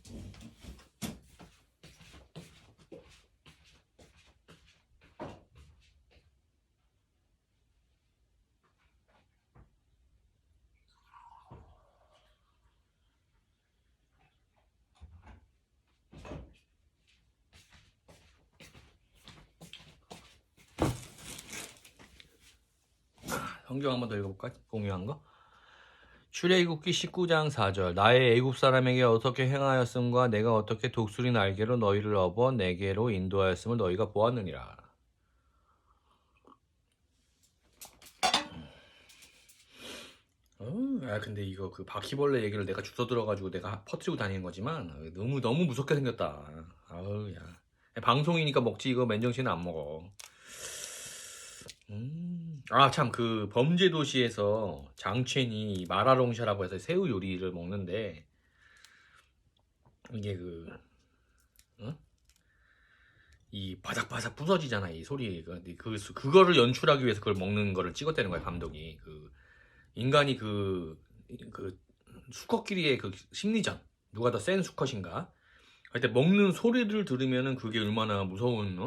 성경 한번 더 읽어볼까? 공유한 거. 출애굽기 19장 4절. 나의 애굽 사람에게 어떻게 행하였음과 내가 어떻게 독수리 날개로 너희를 업어 내게로 인도하였음을 너희가 보았느니라. 근데 이거 바퀴벌레 얘기를 내가 주워 들어가지고 내가 퍼뜨리고 다니는 거지만 너무 무섭게 생겼다. 아우 야. 방송이니까 먹지 이거 맨정신은 안 먹어. 참 범죄도시에서 장첸이 마라롱샤라고 해서 새우 요리를 먹는데 이게 이 바삭바삭 부서지잖아 이 소리. 그거를 연출하기 위해서 그걸 먹는 거를 찍었다는 거야 감독이. 인간이 수컷끼리의 심리전, 누가 더 센 수컷인가 할 때 먹는 소리를 들으면은 그게 얼마나 무서운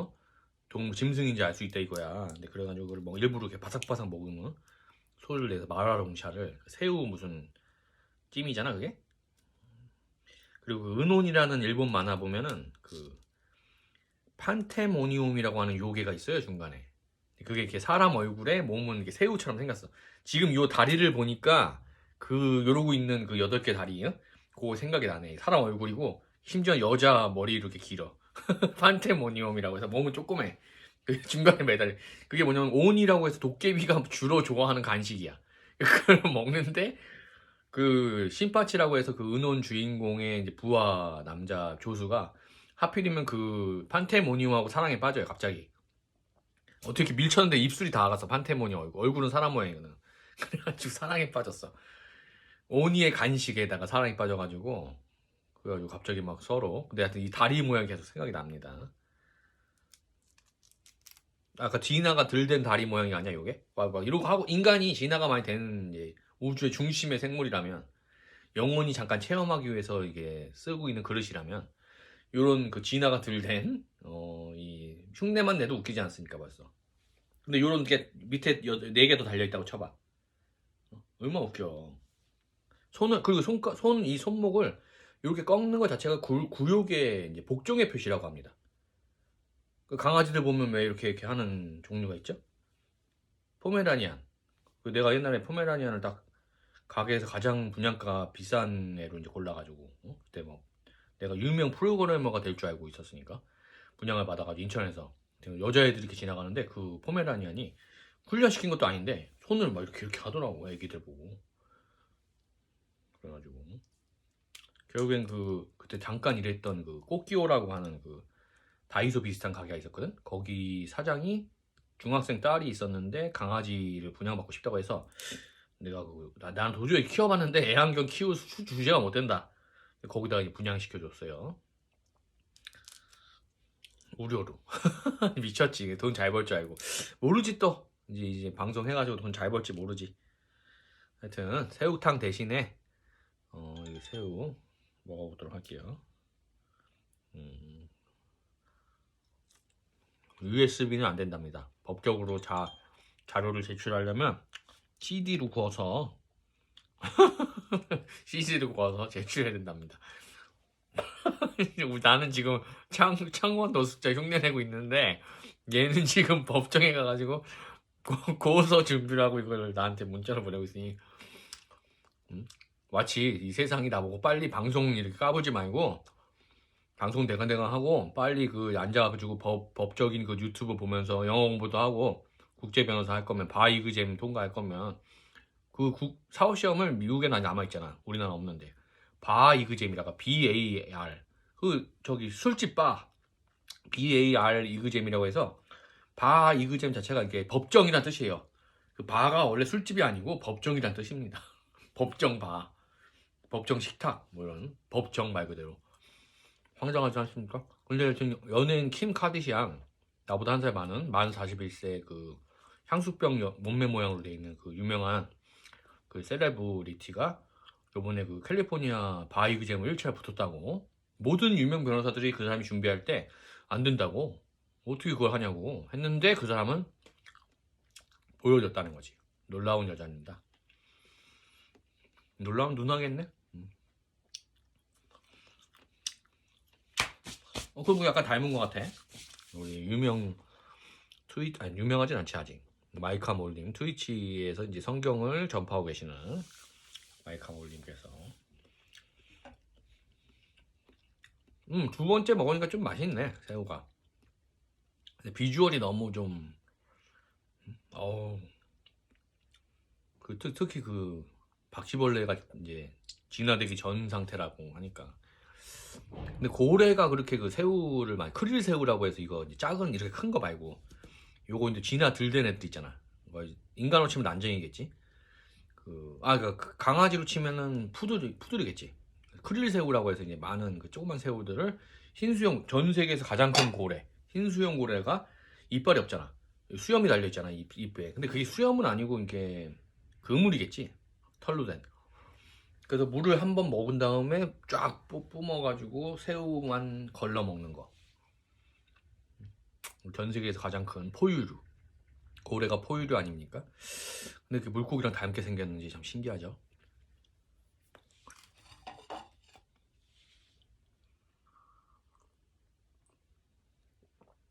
짐승인지 알 수 있다 이거야. 근데 그래가지고 그걸 일부러 이렇게 바삭바삭 먹으면 소리를 내서 마라롱샤를 새우 무슨 찜이잖아 그게. 그리고 은혼이라는 일본 만화 보면은 판테모니움이라고 하는 요괴가 있어요 중간에. 그게 이렇게 사람 얼굴에 몸은 이렇게 새우처럼 생겼어. 지금 요 다리를 보니까 요러고 있는 8개 다리요? 그거 생각이 나네. 사람 얼굴이고 심지어 여자 머리 이렇게 길어. 판테모니움이라고 해서 몸은 조그매. 중간에 매달려. 그게 뭐냐면 온이라고 해서 도깨비가 주로 좋아하는 간식이야. 그걸 먹는데 신파치라고 해서 은혼 주인공의 이제 부하 남자 조수가 하필이면 판테모니움하고 사랑에 빠져요 갑자기. 어떻게 밀쳤는데 입술이 다 아갔어. 판테모니움 얼굴은 사람 모양이거든. 그래가지고 사랑에 빠졌어. 오니의 간식에다가 사랑에 빠져가지고 그래가지고 갑자기 막 서로. 근데 하여튼 이 다리 모양이 계속 생각이 납니다. 아까 진화가 덜 된 다리 모양이 아니야 요게? 막 이러고 하고 인간이 진화가 많이 되는 이제 우주의 중심의 생물이라면 영혼이 잠깐 체험하기 위해서 이게 쓰고 있는 그릇이라면 요런 진화가 덜 된 이 흉내만 내도 웃기지 않습니까 벌써. 근데 요런 게 밑에 4개 더 달려있다고 쳐봐. 얼마나 웃겨. 그리고 이 손목을 이렇게 꺾는 것 자체가 구욕의 이제 복종의 표시라고 합니다. 강아지들 보면 왜 이렇게 하는 종류가 있죠? 포메라니안. 내가 옛날에 포메라니안을 딱 가게에서 가장 분양가 비싼 애로 이제 골라가지고 그때 내가 유명 프로그래머가 될 줄 알고 있었으니까 분양을 받아가지고 인천에서 여자애들이 이렇게 지나가는데 포메라니안이 훈련시킨 것도 아닌데 손을 막 이렇게 하더라고, 애기들 보고. 그래가지고 결국엔 그때 잠깐 일했던 그 꽃기호라고 하는 그 다이소 비슷한 가게가 있었거든. 거기 사장이 중학생 딸이 있었는데 강아지를 분양받고 싶다고 해서 내가 나는 도저히 키워봤는데 애완견 키울 주제가 못 된다. 거기다가 분양시켜줬어요. 무료로. 미쳤지. 돈 잘 벌 줄 알고. 모르지 또. 이제 방송해가지고 돈 잘 벌지 모르지. 하여튼 새우탕 대신에 이 새우 먹어보도록 할게요. USB는 안 된답니다. 법적으로 자료를 제출하려면 CD로 구워서 CD로 구워서 제출해야 된답니다. 나는 지금 창원 노숙자 흉내내고 있는데 얘는 지금 법정에 가가지고 고소 준비를 하고 이걸 나한테 문자로 보내고 있으니 마치 이 세상이 나보고 빨리 방송 이렇게 까불지 말고 방송 대강대강 하고 빨리 앉아가지고 법적인 그 유튜브 보면서 영어 공부도 하고 국제 변호사 할 거면 바이그잼 통과할 거면 사법시험을 미국에는 남아있잖아. 우리나라 없는데 바이그잼이라가 BAR 저기 술집 바 BAR 이그잼이라고 해서 바이그잼 자체가 이게 법정이란 뜻이에요. 그 바가 원래 술집이 아니고 법정이란 뜻입니다. 법정 바 법정 식탁 뭐 이런 법정 말 그대로. 황당하지 않습니까? 근데 지금 연예인 킴 카디시앙 나보다 한 살 많은 만 41세 그 향수병 몸매 모양으로 되어 있는 그 유명한 그 셀레브리티가 요번에 그 캘리포니아 바이그잼을 1차에 붙었다고. 모든 유명 변호사들이 그 사람이 준비할 때 안 된다고 어떻게 그걸 하냐고 했는데 그 사람은 보여줬다는 거지. 놀라운 여자입니다. 놀라운 누나겠네. 그거 약간 닮은 것 같아. 우리 유명하진 않지 아직. 마이카 몰님 트위치에서 이제 성경을 전파하고 계시는 마이카 몰님께서 두 번째 먹으니까 좀 맛있네 새우가. 근데 비주얼이 너무 좀 특히 그 바퀴벌레가 이제 진화되기 전 상태라고 하니까. 근데 고래가 그렇게 그 새우를 많이 크릴 새우라고 해서 이거 작은 이렇게 큰 거 말고 요거 이제 진화 덜 된 애들 있잖아. 인간으로 치면 난쟁이겠지. 강아지로 치면은 푸들이겠지. 크릴 새우라고 해서 이제 많은 그 조그만 새우들을 흰수염 전 세계에서 가장 큰 고래 흰수염 고래가 이빨이 없잖아. 수염이 달려 있잖아 입에. 근데 그게 수염은 아니고 이게 그물이겠지. 털로 된. 그래서 물을 한번 먹은 다음에 쫙 뿜어가지고 새우만 걸러 먹는 거. 전 세계에서 가장 큰 포유류. 고래가 포유류 아닙니까? 근데 그 물고기랑 닮게 생겼는지 참 신기하죠.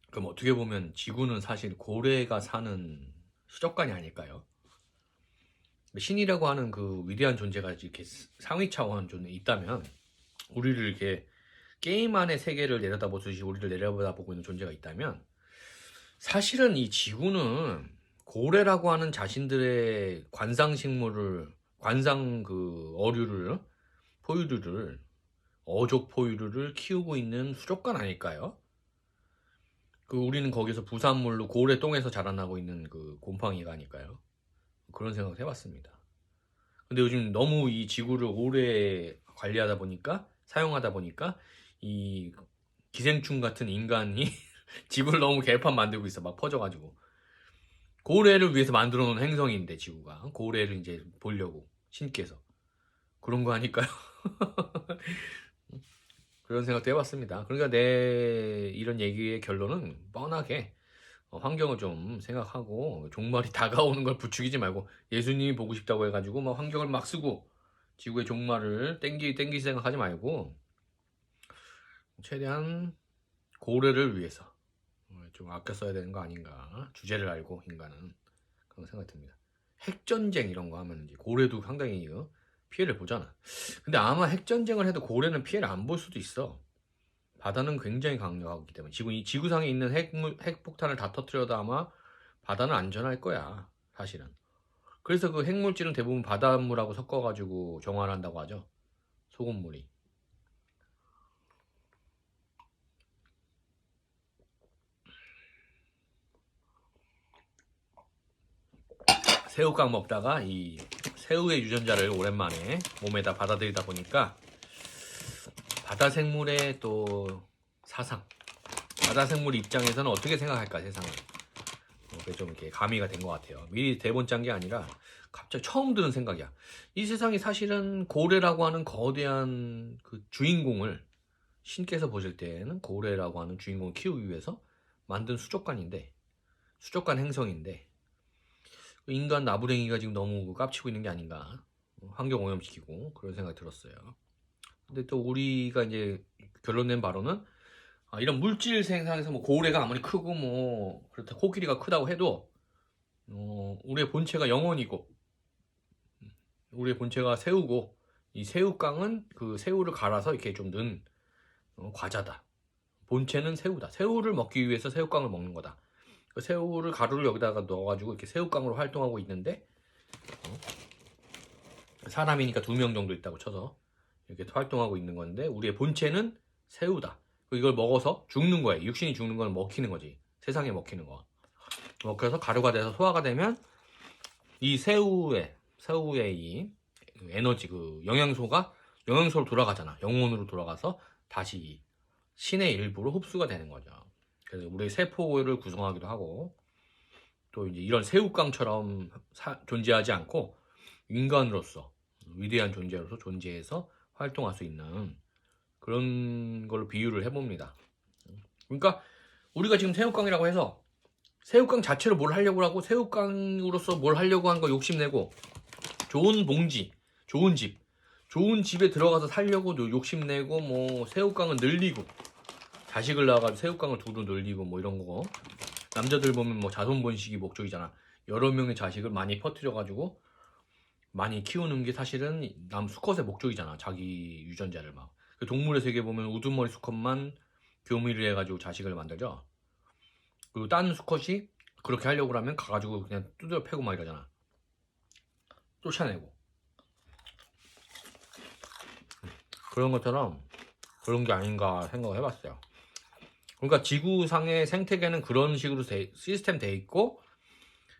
그럼 어떻게 보면 지구는 사실 고래가 사는 수족관이 아닐까요? 신이라고 하는 그 위대한 존재가 이렇게 상위 차원 존에 있다면 우리를 이렇게 게임 안의 세계를 내려다보듯이 우리를 내려다보고 있는 존재가 있다면 사실은 이 지구는 고래라고 하는 자신들의 관상 어류를 포유류를 어족 포유류를 키우고 있는 수족관 아닐까요? 우리는 거기서 부산물로 고래 똥에서 자라나고 있는 그 곰팡이가 아닐까요? 그런 생각을 해봤습니다. 근데 요즘 너무 이 지구를 오래 관리하다 보니까 사용하다 보니까 이 기생충 같은 인간이 지구를 너무 개판 만들고 있어. 막 퍼져가지고. 고래를 위해서 만들어 놓은 행성인데 지구가 고래를 이제 보려고 신께서 그런 거 아닐까요? 그런 생각도 해봤습니다. 그러니까 내 이런 얘기의 결론은 뻔하게 환경을 좀 생각하고 종말이 다가오는 걸 부추기지 말고 예수님이 보고 싶다고 해가지고 막 환경을 막 쓰고 지구의 종말을 땡기 생각하지 말고 최대한 고래를 위해서 좀 아껴 써야 되는 거 아닌가. 주제를 알고 인간은 그런 생각이 듭니다. 핵전쟁 이런 거 하면 이제 고래도 상당히 피해를 보잖아. 근데 아마 핵전쟁을 해도 고래는 피해를 안 볼 수도 있어. 바다는 굉장히 강력하기 때문에 지구상에 있는 핵폭탄을 다 터뜨려도 아마 바다는 안전할 거야, 사실은. 그래서 그 핵물질은 대부분 바닷물하고 섞어가지고 정화한다고 하죠. 소금물이. 새우깡 먹다가 이 새우의 유전자를 오랜만에 몸에다 받아들이다 보니까 바다 생물의 또 사상, 바다 생물 입장에서는 어떻게 생각할까 세상을, 좀 이렇게 가미가 된 것 같아요. 미리 대본 짠 게 아니라 갑자기 처음 드는 생각이야. 이 세상이 사실은 고래라고 하는 거대한 그 주인공을, 신께서 보실 때는 고래라고 하는 주인공을 키우기 위해서 만든 수족관인데, 수족관 행성인데, 인간 나부랭이가 지금 너무 깝치고 있는 게 아닌가, 환경 오염시키고, 그런 생각이 들었어요. 근데 또 우리가 이제 결론 낸 바로는, 이런 물질 생산에서 뭐 고래가 아무리 크고 뭐 그렇다 코끼리가 크다고 해도 우리의 본체가 영원이고, 우리의 본체가 새우고, 이 새우깡은 그 새우를 갈아서 이렇게 좀 넣은 과자다. 본체는 새우다. 새우를 먹기 위해서 새우깡을 먹는 거다. 그 새우를 가루를 여기다가 넣어가지고 이렇게 새우깡으로 활동하고 있는데, 사람이니까 2명 정도 있다고 쳐서 이렇게 활동하고 있는 건데, 우리의 본체는 새우다. 이걸 먹어서 죽는 거예요. 육신이 죽는 건 먹히는 거지. 세상에 먹히는 거. 그래서 가루가 돼서 소화가 되면 이 새우의 이 에너지, 그 영양소로 돌아가잖아. 영혼으로 돌아가서 다시 신의 일부로 흡수가 되는 거죠. 그래서 우리의 세포를 구성하기도 하고, 또 이제 이런 새우깡처럼 존재하지 않고 인간으로서 위대한 존재로서 존재해서 활동할 수 있는 그런 걸로 비유를 해봅니다. 그러니까 우리가 지금 새우깡이라고 해서 새우깡 자체로 뭘 하려고 하고, 새우깡으로서 뭘 하려고 한 거 욕심내고, 좋은 봉지, 좋은 집에 들어가서 살려고 욕심내고, 뭐 새우깡을 늘리고, 자식을 낳아가지고 새우깡을 두루 늘리고, 뭐 이런 거. 남자들 보면 뭐 자손번식이 목적이잖아. 여러 명의 자식을 많이 퍼뜨려가지고 많이 키우는 게 사실은 남 수컷의 목적이잖아. 자기 유전자를 막. 동물의 세계 보면 우두머리 수컷만 교미를 해가지고 자식을 만들죠. 그리고 딴 수컷이 그렇게 하려고 하면 가가지고 그냥 두드려 패고 막 이러잖아. 쫓아내고. 그런 것처럼 그런 게 아닌가 생각을 해봤어요. 그러니까 지구상의 생태계는 그런 식으로 시스템 돼 있고,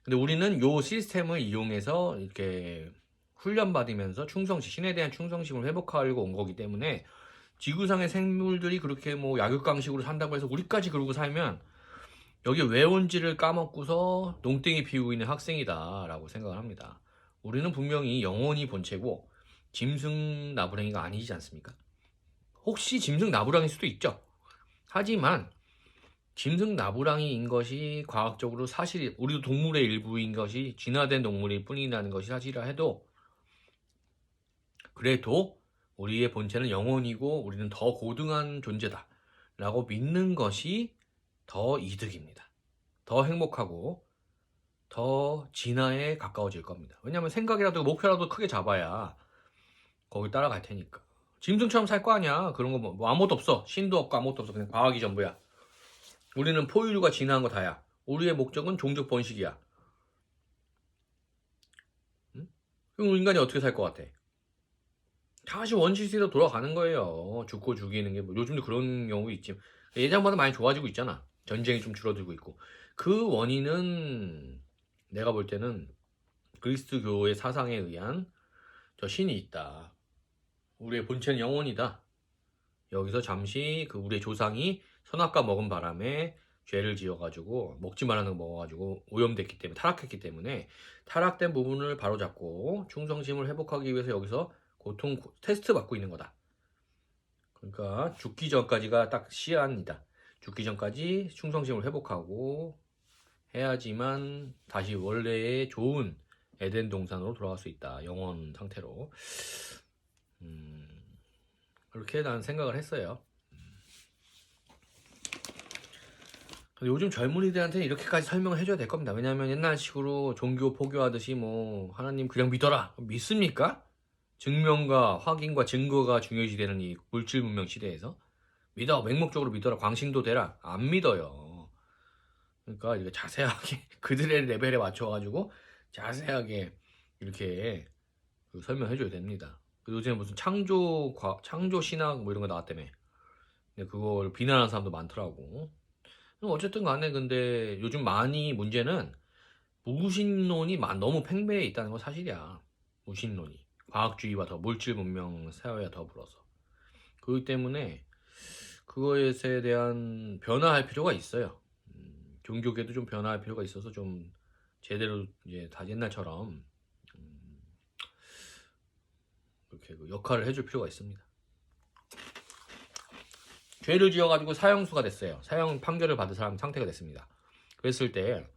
근데 우리는 요 시스템을 이용해서 이렇게 훈련받으면서 신에 대한 충성심을 회복하려고 온 거기 때문에, 지구상의 생물들이 그렇게 뭐 약육강식으로 산다고 해서 우리까지 그러고 살면 여기 왜 온지를 까먹고서 농땡이 피우고 있는 학생이다 라고 생각을 합니다. 우리는 분명히 영혼이 본체고 짐승 나부랭이가 아니지 않습니까? 혹시 짐승 나부랭이일 수도 있죠. 하지만 짐승 나부랭이인 것이 과학적으로 사실, 우리도 동물의 일부인 것이 진화된 동물일 뿐이라는 것이 사실이라 해도, 그래도 우리의 본체는 영혼이고 우리는 더 고등한 존재다 라고 믿는 것이 더 이득입니다. 더 행복하고 더 진화에 가까워질 겁니다. 왜냐하면 생각이라도 목표라도 크게 잡아야 거기 따라갈 테니까. 짐승처럼 살 거 아니야. 그런 거 뭐 아무것도 없어. 신도 없고 아무것도 없어. 그냥 과학이 전부야. 우리는 포유류가 진화한 거 다야. 우리의 목적은 종족 번식이야. 응? 그럼 인간이 어떻게 살 것 같아? 다시 원시시대로 돌아가는 거예요. 죽고 죽이는 게 뭐, 요즘도 그런 경우 있지. 예전보다 많이 좋아지고 있잖아. 전쟁이 좀 줄어들고 있고. 그 원인은 내가 볼 때는 그리스도교의 사상에 의한 저 신이 있다. 우리의 본체는 영혼이다. 여기서 잠시 그 우리의 조상이 선악과 먹은 바람에 죄를 지어가지고 먹지 말라는 거 먹어가지고 오염됐기 때문에, 타락했기 때문에 타락된 부분을 바로잡고 충성심을 회복하기 위해서 여기서 고통 테스트 받고 있는 거다. 그러니까 죽기 전까지가 딱 시한이다. 죽기 전까지 충성심을 회복하고 해야지만 다시 원래의 좋은 에덴 동산으로 돌아갈 수 있다. 영원 상태로. 그렇게 난 생각을 했어요. 요즘 젊은이들한테는 이렇게까지 설명을 해줘야 될 겁니다. 왜냐하면 옛날식으로 종교 포교하듯이 뭐 하나님 그냥 믿어라, 믿습니까? 증명과 확인과 증거가 중요시되는 이 물질 문명 시대에서 믿어, 맹목적으로 믿어라, 광신도 되라, 안 믿어요. 그러니까 이렇게 자세하게 그들의 레벨에 맞춰가지고 자세하게 이렇게 그 설명해줘야 됩니다. 요즘에 무슨 창조 신학 뭐 이런 거 나왔다며. 근데 그걸 비난하는 사람도 많더라고. 어쨌든 간에 근데 요즘 많이 문제는 무신론이 너무 팽배해 있다는 건 사실이야. 무신론이. 과학주의와 더 물질 문명 사회와 더불어서. 그렇기 때문에 그거에 대한 변화할 필요가 있어요. 종교계도 좀 변화할 필요가 있어서 좀 제대로 이제 다 옛날처럼 그렇게 그 역할을 해줄 필요가 있습니다. 죄를 지어가지고 사형수가 됐어요. 사형 판결을 받은 사람 상태가 됐습니다. 그랬을 때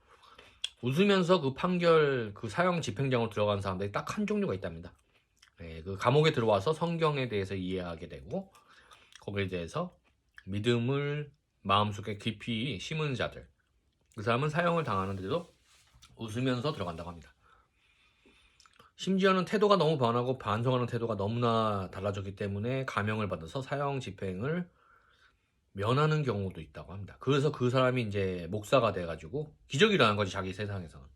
웃으면서 그 판결 그 사형 집행장으로 들어간 사람들이 딱 한 종류가 있답니다. 네, 그 감옥에 들어와서 성경에 대해서 이해하게 되고 거기에 대해서 믿음을 마음속에 깊이 심은 자들. 그 사람은 사형을 당하는데도 웃으면서 들어간다고 합니다. 심지어는 태도가 너무 변하고 반성하는 태도가 너무나 달라졌기 때문에 감형을 받아서 사형 집행을 면하는 경우도 있다고 합니다. 그래서 그 사람이 이제 목사가 돼가지고 기적이 일어난 거지 자기 세상에서는.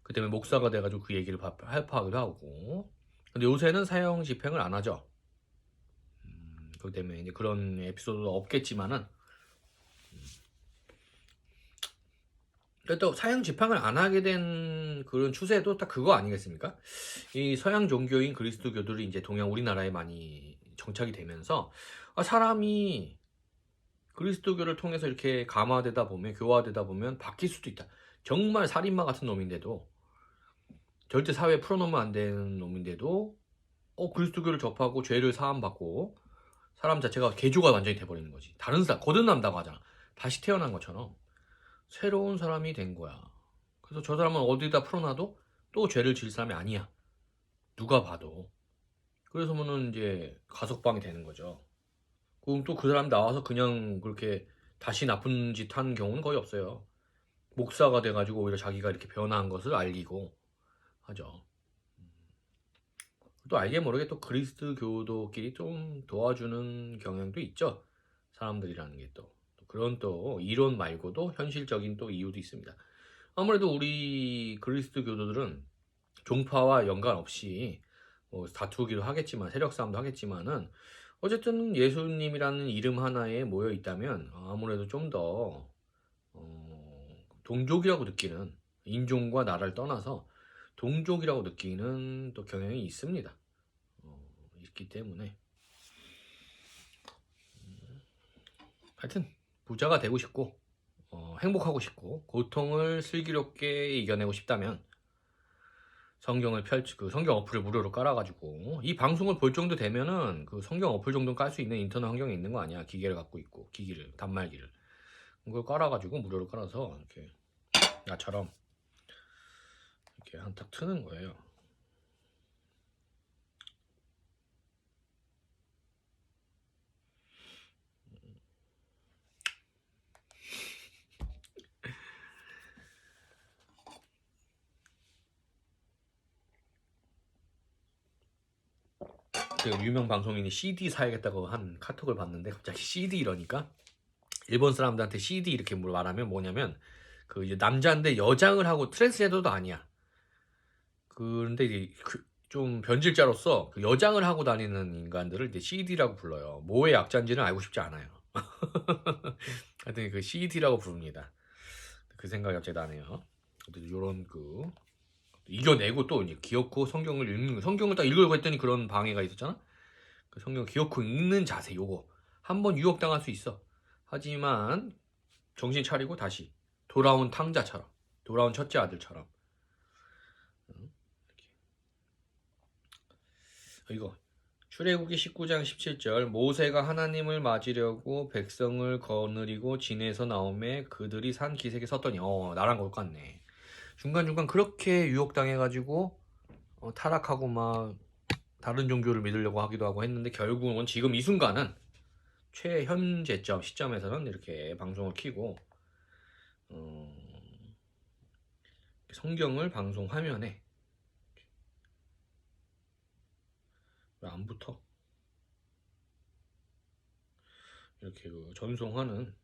그 때문에 목사가 돼가지고 그 얘기를 발표하기도 하고. 근데 요새는 사형 집행을 안 하죠. 그렇기 때문에 이제 그런 에피소드도 없겠지만은 또 사형 집행을 안 하게 된 그런 추세도 딱 그거 아니겠습니까? 이 서양 종교인 그리스도교들이 이제 동양 우리나라에 많이 정착이 되면서 사람이 그리스도교를 통해서 이렇게 감화되다 보면 교화되다 보면 바뀔 수도 있다. 정말 살인마 같은 놈인데도 절대 사회에 풀어놓으면 안 되는 놈인데도 그리스도교를 접하고 죄를 사함받고 사람 자체가 개조가 완전히 돼버리는 거지. 다른 사람 거듭난다고 하잖아. 다시 태어난 것처럼 새로운 사람이 된 거야. 그래서 저 사람은 어디다 풀어놔도 또 죄를 지을 사람이 아니야. 누가 봐도. 그래서 뭐는 이제 가석방이 되는 거죠. 그럼 또 그 사람 나와서 그냥 그렇게 다시 나쁜 짓 한 경우는 거의 없어요. 목사가 돼가지고 오히려 자기가 이렇게 변화한 것을 알리고 하죠. 또 알게 모르게 또 그리스도교도끼리 좀 도와주는 경향도 있죠. 사람들이라는 게 또. 그런 또 이론 말고도 현실적인 또 이유도 있습니다. 아무래도 우리 그리스도교도들은 종파와 연관없이 뭐 다투기도 하겠지만 세력 싸움도 하겠지만은 어쨌든 예수님이라는 이름 하나에 모여 있다면 아무래도 좀 더 동족이라고 느끼는 인종과 나라를 떠나서 동족이라고 느끼는 또 경향이 있습니다. 있기 때문에 하여튼 부자가 되고 싶고 행복하고 싶고 고통을 슬기롭게 이겨내고 싶다면 성경을 그 성경 어플을 무료로 깔아가지고 이 방송을 볼 정도 되면은 그 성경 어플 정도 깔 수 있는 인터넷 환경이 있는 거 아니야. 기계를 갖고 있고 기기를 단말기를 그걸 깔아가지고 무료로 깔아서 이렇게 나처럼 이렇게 한탁 트는 거예요. 그 유명 방송인이 CD 사야겠다고 한 카톡을 봤는데 갑자기 CD 이러니까 일본 사람들한테 CD 이렇게 말하면 뭐냐면 그 이제 남자인데 여장을 하고 트랜스젠더도 아니야. 그런데 이제 좀 변질자로서 그 여장을 하고 다니는 인간들을 이제 CD라고 불러요. 뭐의 약자인지는 알고 싶지 않아요. 하여튼 그 CD라고 부릅니다. 그 생각이 갑자기 나네요. 이런 그 이겨내고 또 이제 기어코 성경을 읽는 성경을 딱 읽으려고 했더니 그런 방해가 있었잖아. 그 성경 기어코 읽는 자세 요거 한번 유혹당할 수 있어. 하지만 정신 차리고 다시 돌아온 탕자처럼 돌아온 첫째 아들처럼 이거 출애굽기 19장 17절 모세가 하나님을 맞으려고 백성을 거느리고 진에서 나오매 그들이 산 기슭에 섰더니 나랑 똑같네. 중간중간 그렇게 유혹당해가지고 타락하고 막 다른 종교를 믿으려고 하기도 하고 했는데 결국은 지금 이 순간은 최현재점 시점에서는 이렇게 방송을 켜고 성경을 방송 화면에 왜 안 붙어? 이렇게 그 전송하는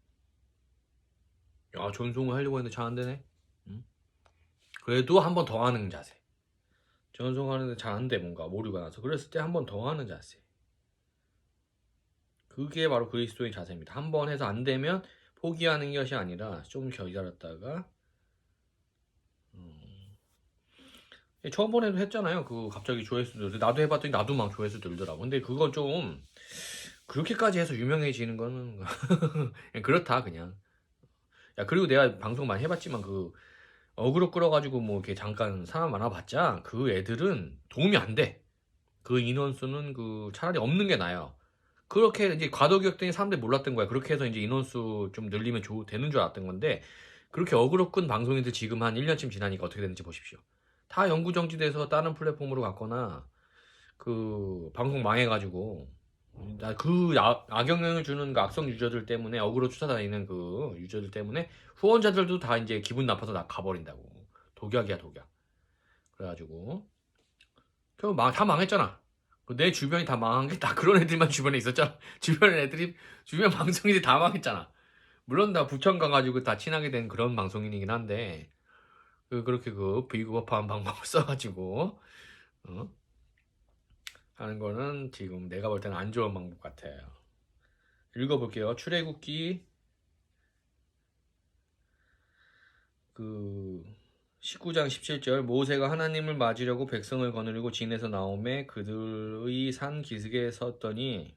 야, 전송을 하려고 했는데 잘 안 되네. 응? 그래도 한 번 더 하는 자세. 전송하는데 잘 안 돼, 뭔가 오류가 나서. 그랬을 때 한 번 더 하는 자세. 그게 바로 그리스도의 자세입니다. 한 번 해서 안 되면 포기하는 것이 아니라 좀 기다렸다가 저번에도 했잖아요. 그 갑자기 조회수 들 나도 해봤더니 나도 막 조회수 들더라고. 근데 그건 좀 그렇게까지 해서 유명해지는 거는 그냥 그렇다 그냥. 야, 그리고 내가 방송 많이 해봤지만 그 어그로 끌어가지고 뭐 이렇게 잠깐 사람 많아봤자 그 애들은 도움이 안 돼. 그 인원수는 그 차라리 없는 게 나아요. 그렇게 이제 과도기였더니 사람들이 몰랐던 거야. 그렇게 해서 이제 인원수 좀 늘리면 되는 줄 알았던 건데 그렇게 어그로 끈 방송인들 지금 한 1년쯤 지나니까 어떻게 되는지 보십시오. 다 영구정지돼서 다른 플랫폼으로 갔거나 그 방송 망해가지고 그 악영향을 주는 그 악성 유저들 때문에 어그로 쫓아다니는 그 유저들 때문에 후원자들도 다 이제 기분 나빠서 가버린다고. 독약이야 독약. 그래가지고 결국 다 망했잖아. 내 주변이 다 망한 게 다 그런 애들만 주변에 있었잖아. 주변 방송인들이 다 망했잖아. 물론 다 부천 가가지고 다 친하게 된 그런 방송인이긴 한데 그렇게 그 비겁한 방법을 써가지고 어? 하는 거는 지금 내가 볼 때는 안 좋은 방법 같아요. 읽어볼게요. 출애굽기 그 19장 17절 모세가 하나님을 맞으려고 백성을 거느리고 진에서 나오매 그들의 산 기슭에 섰더니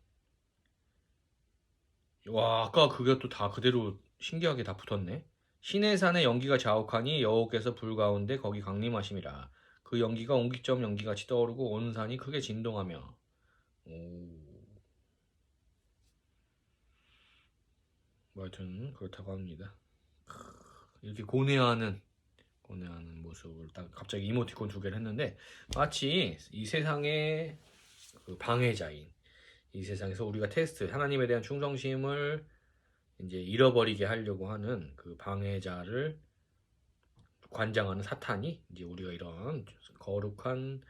와 아까 그게 또 다 그대로 신기하게 다 붙었네. 시내산의 연기가 자욱하니 여호께서 불 가운데 거기 강림하심이라. 그 연기가 옹기점 연기같이 떠오르고 온 산이 크게 진동하며 뭐 하여튼 그렇다고 합니다. 이렇게 고뇌하는 모습을 딱 갑자기 이모티콘 2개를 했는데 마치 이 세상의 그 방해자인 이 세상에서 우리가 테스트 하나님에 대한 충성심을 이제 잃어버리게 하려고 하는 그 방해자를 관장하는 사탄이 이제 우리가 이런 거룩한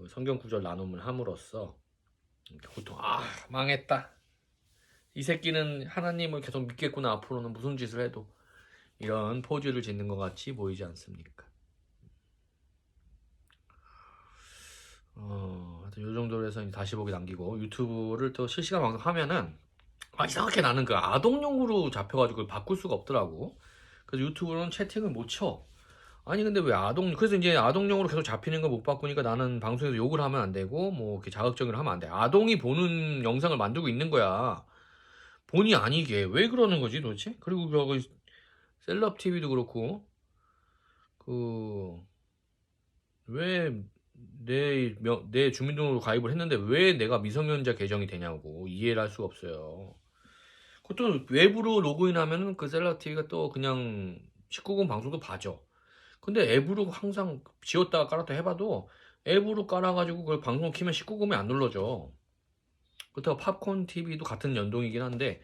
성경 구절 나눔을 함으로써 보통 망했다 이 새끼는 하나님을 계속 믿겠구나 앞으로는 무슨 짓을 해도 이런 포즈를 짓는 것 같이 보이지 않습니까? 하여튼 요 정도로 해서 다시 보기 남기고 유튜브를 또 실시간 방송하면은 이상하게 나는 그 아동용으로 잡혀가지고 그걸 바꿀 수가 없더라고. 그래서 유튜브로는 채팅을 못 쳐. 아니 근데 왜 그래서 이제 아동용으로 계속 잡히는 거 못 바꾸니까 나는 방송에서 욕을 하면 안 되고 뭐 이렇게 자극적으로 하면 안 돼. 아동이 보는 영상을 만들고 있는 거야. 본의 아니게 왜 그러는 거지 도대체? 그리고 그 셀럽 TV도 그렇고 그 왜 내 주민등록으로 가입을 했는데 왜 내가 미성년자 계정이 되냐고 이해를 할 수가 없어요. 그것도 외부로 로그인하면은 그 셀럽 TV가 또 그냥 19금 방송도 봐줘. 근데 앱으로 항상 지웠다가 깔았다 해봐도 앱으로 깔아가지고 그걸 방송 키면 19금이 안 눌러져. 그렇다고 팝콘 TV도 같은 연동이긴 한데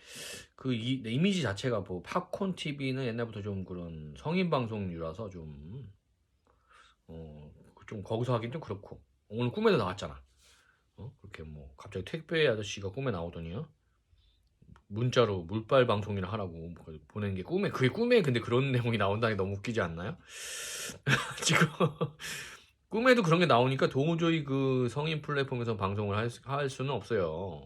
그 이미지 자체가 뭐 팝콘 TV는 옛날부터 좀 그런 성인 방송류라서 좀 거기서 하긴 좀 그렇고 오늘 꿈에도 나왔잖아. 그렇게 뭐 갑자기 택배 아저씨가 꿈에 나오더니요. 문자로 물빨 방송이나 하라고 보낸 게 그게 꿈에 근데 그런 내용이 나온다니 너무 웃기지 않나요? 지금 꿈에도 그런 게 나오니까 도저히 그 성인 플랫폼에서 방송을 할 수는 없어요.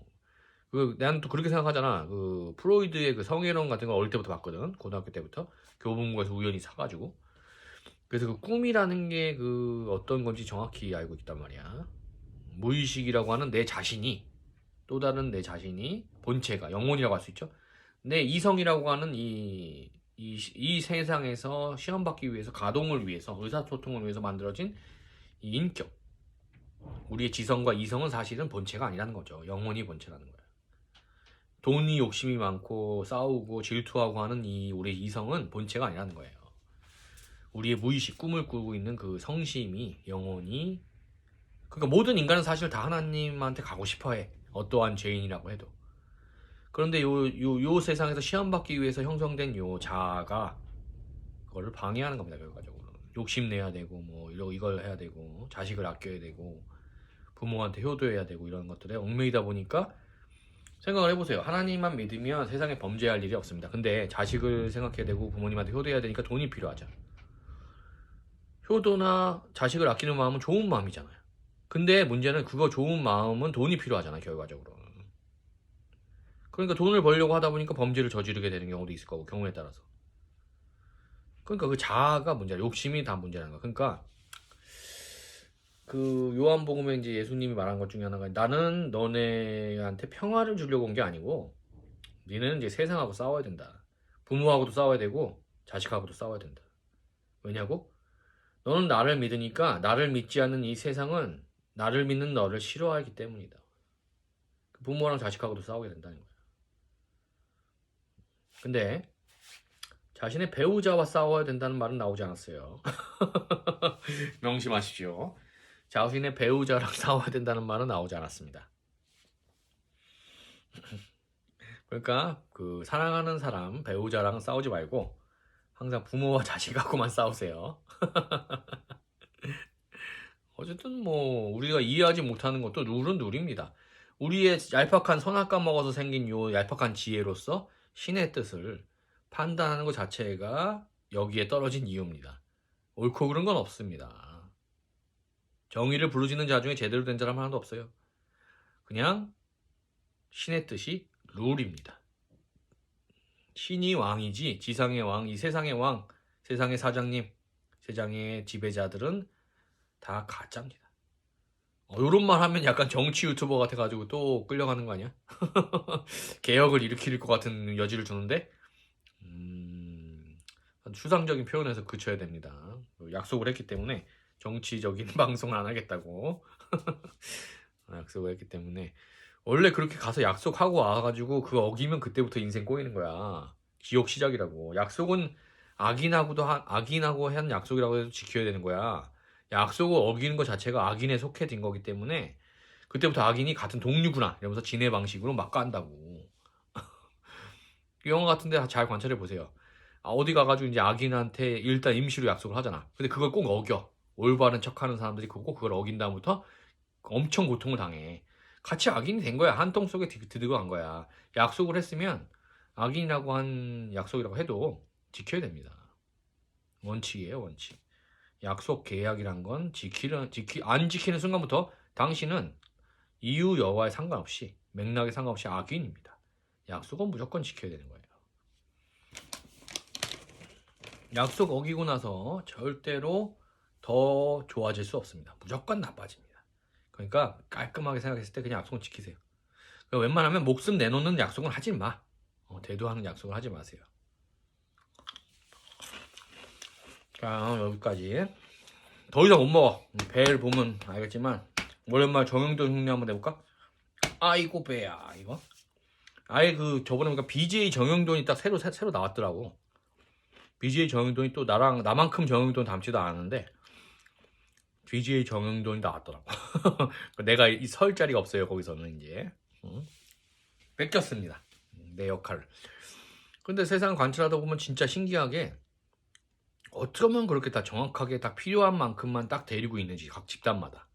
나는 또 그렇게 생각하잖아. 그 프로이드의 그 성애론 같은 거 어릴 때부터 봤거든. 고등학교 때부터 교보문고에서 우연히 사가지고. 그래서 그 꿈이라는 게 그 어떤 건지 정확히 알고 있단 말이야. 무의식이라고 하는 내 자신이 또 다른 내 자신이 본체가 영혼이라고 할 수 있죠. 내 이성이라고 하는 이 세상에서 시험 받기 위해서 가동을 위해서 의사소통을 위해서 만들어진 이 인격. 우리의 지성과 이성은 사실은 본체가 아니라는 거죠. 영혼이 본체라는 거예요. 돈이 욕심이 많고 싸우고 질투하고 하는 우리 이성은 본체가 아니라는 거예요. 우리의 무의식 꿈을 꾸고 있는 그 성심이 영혼이 그러니까 모든 인간은 사실 다 하나님한테 가고 싶어해. 어떠한 죄인이라고 해도. 그런데 요 세상에서 시험 받기 위해서 형성된 요 자아가 그거를 방해하는 겁니다. 결과적으로 욕심내야 되고 뭐 이걸 해야 되고 자식을 아껴야 되고 부모한테 효도해야 되고 이런 것들에 얽매이다 보니까 생각을 해보세요. 하나님만 믿으면 세상에 범죄할 일이 없습니다. 근데 자식을 생각해야 되고 부모님한테 효도해야 되니까 돈이 필요하죠. 효도나 자식을 아끼는 마음은 좋은 마음이잖아요. 근데 문제는 그거 좋은 마음은 돈이 필요하잖아, 결과적으로. 그러니까 돈을 벌려고 하다 보니까 범죄를 저지르게 되는 경우도 있을 거고, 경우에 따라서. 그러니까 그 자아가 문제야. 욕심이 다 문제라는 거야. 그러니까 그 요한복음에 이제 예수님이 말한 것 중에 하나가, 나는 너네한테 평화를 주려고 온 게 아니고 너는 이제 세상하고 싸워야 된다. 부모하고도 싸워야 되고 자식하고도 싸워야 된다. 왜냐고? 너는 나를 믿으니까 나를 믿지 않는 이 세상은 나를 믿는 너를 싫어하기 때문이다. 부모랑 자식하고도 싸우게 된다는 거야. 근데 자신의 배우자와 싸워야 된다는 말은 나오지 않았어요. 명심하십시오. 자신의 배우자랑 싸워야 된다는 말은 나오지 않았습니다. 그러니까 그 사랑하는 사람, 배우자랑 싸우지 말고 항상 부모와 자식하고만 싸우세요. 어쨌든 뭐 우리가 이해하지 못하는 것도 룰은 룰입니다. 우리의 얄팍한 선악과 먹어서 생긴 요 얄팍한 지혜로서 신의 뜻을 판단하는 것 자체가 여기에 떨어진 이유입니다. 옳고 그른 건 없습니다. 정의를 부르짖는 자 중에 제대로 된 사람 하나도 없어요. 그냥 신의 뜻이 룰입니다. 신이 왕이지 지상의 왕, 이 세상의 왕, 세상의 사장님, 세상의 지배자들은 다 가짜입니다. 요런 말 하면 약간 정치 유튜버 같아가지고 또 끌려가는 거 아니야? 개혁을 일으킬 것 같은 여지를 주는데 추상적인 표현에서 그쳐야 됩니다. 약속을 했기 때문에 정치적인 방송을 안 하겠다고 약속을 했기 때문에 원래 그렇게 가서 약속하고 와가지고 그거 어기면 그때부터 인생 꼬이는 거야. 지옥 시작이라고. 약속은 악인하고 한 약속이라고 해도 지켜야 되는 거야. 약속을 어기는 것 자체가 악인에 속해진 거기 때문에 그때부터 악인이 같은 동류구나 이러면서 지네 방식으로 막 간다고. 영화 같은데 잘 관찰해 보세요. 어디 가가지고 이제 악인한테 일단 임시로 약속을 하잖아. 근데 그걸 꼭 어겨. 올바른 척하는 사람들이 꼭 그걸 어긴 다음부터 엄청 고통을 당해. 같이 악인이 된 거야. 한 통 속에 들어간 거야. 약속을 했으면 악인이라고 한 약속이라고 해도 지켜야 됩니다. 원칙이에요, 원칙. 약속 계약이란 건 안 지키는 순간부터 당신은 이유 여하에 상관없이 맥락에 상관없이 악인입니다. 약속은 무조건 지켜야 되는 거예요. 약속 어기고 나서 절대로 더 좋아질 수 없습니다. 무조건 나빠집니다. 그러니까 깔끔하게 생각했을 때 그냥 약속은 지키세요. 웬만하면 목숨 내놓는 약속은 하지 마. 대도하는 약속을 하지 마세요. 자, 여기까지. 더 이상 못 먹어. 배를 보면 알겠지만 오랜만에 정영돈 흉내 한번 내볼까? 아이고 배야 이거. 아예 그 저번에 보니까 BJ 정영돈이 딱 새로 나왔더라고. BJ 정영돈이 또 나만큼 정영돈 닮지도 않았는데 BJ 정영돈이 나왔더라고. 내가 설 자리가 없어요 거기서는 이제. 뺏겼습니다. 내 역할을. 근데 세상 관찰하다 보면 진짜 신기하게 어쩌면 그렇게 다 정확하게 딱 필요한 만큼만 딱 데리고 있는지 각 집단마다.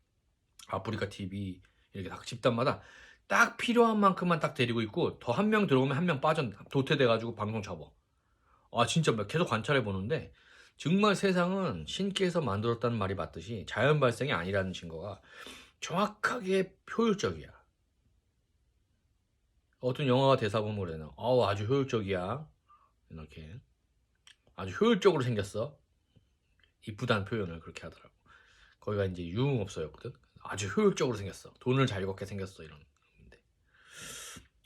아프리카 TV 이렇게 각 집단마다 딱 필요한 만큼만 딱 데리고 있고 더 한 명 들어오면 한 명 도태돼가지고 방송 접어. 진짜 계속 관찰해 보는데 정말 세상은 신께서 만들었다는 말이 맞듯이 자연 발생이 아니라는 증거가 정확하게 효율적이야. 어떤 영화가 대사 보면 그래요. 아주 효율적이야. 이렇게 아주 효율적으로 생겼어. 이쁘다는 표현을 그렇게 하더라고. 거기가 이제 유흥업소였거든. 아주 효율적으로 생겼어. 돈을 잘 벌게 생겼어 이런.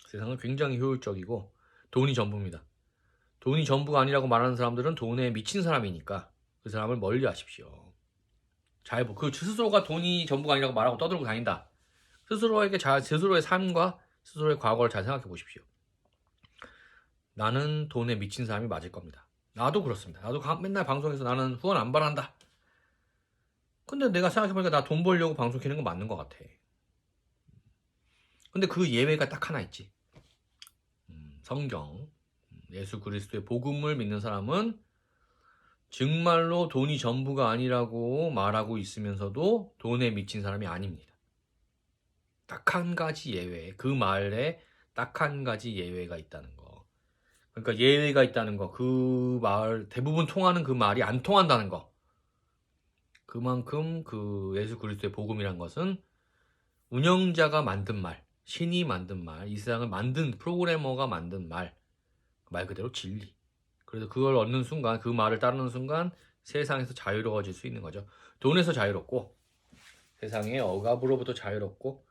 세상은 굉장히 효율적이고 돈이 전부입니다. 돈이 전부가 아니라고 말하는 사람들은 돈에 미친 사람이니까 그 사람을 멀리 하십시오. 그 스스로가 돈이 전부가 아니라고 말하고 떠들고 다닌다. 스스로의 삶과 스스로의 과거를 잘 생각해 보십시오. 나는 돈에 미친 사람이 맞을 겁니다. 나도 그렇습니다. 나도 맨날 방송에서 나는 후원 안 바란다. 근데 내가 생각해보니까 나 돈 벌려고 방송 키는 거 맞는 것 같아. 근데 그 예외가 딱 하나 있지. 성경. 예수 그리스도의 복음을 믿는 사람은 정말로 돈이 전부가 아니라고 말하고 있으면서도 돈에 미친 사람이 아닙니다. 딱 한 가지 예외. 그 말에 딱 한 가지 예외가 있다는 거. 그러니까 예외가 있다는 거. 그 말 대부분 통하는 그 말이 안 통한다는 거. 그만큼 그 예수 그리스도의 복음이란 것은 운영자가 만든 말, 신이 만든 말, 이 세상을 만든 프로그래머가 만든 말 그대로 진리. 그래서 그걸 얻는 순간, 그 말을 따르는 순간 세상에서 자유로워질 수 있는 거죠. 돈에서 자유롭고, 세상의 억압으로부터 자유롭고,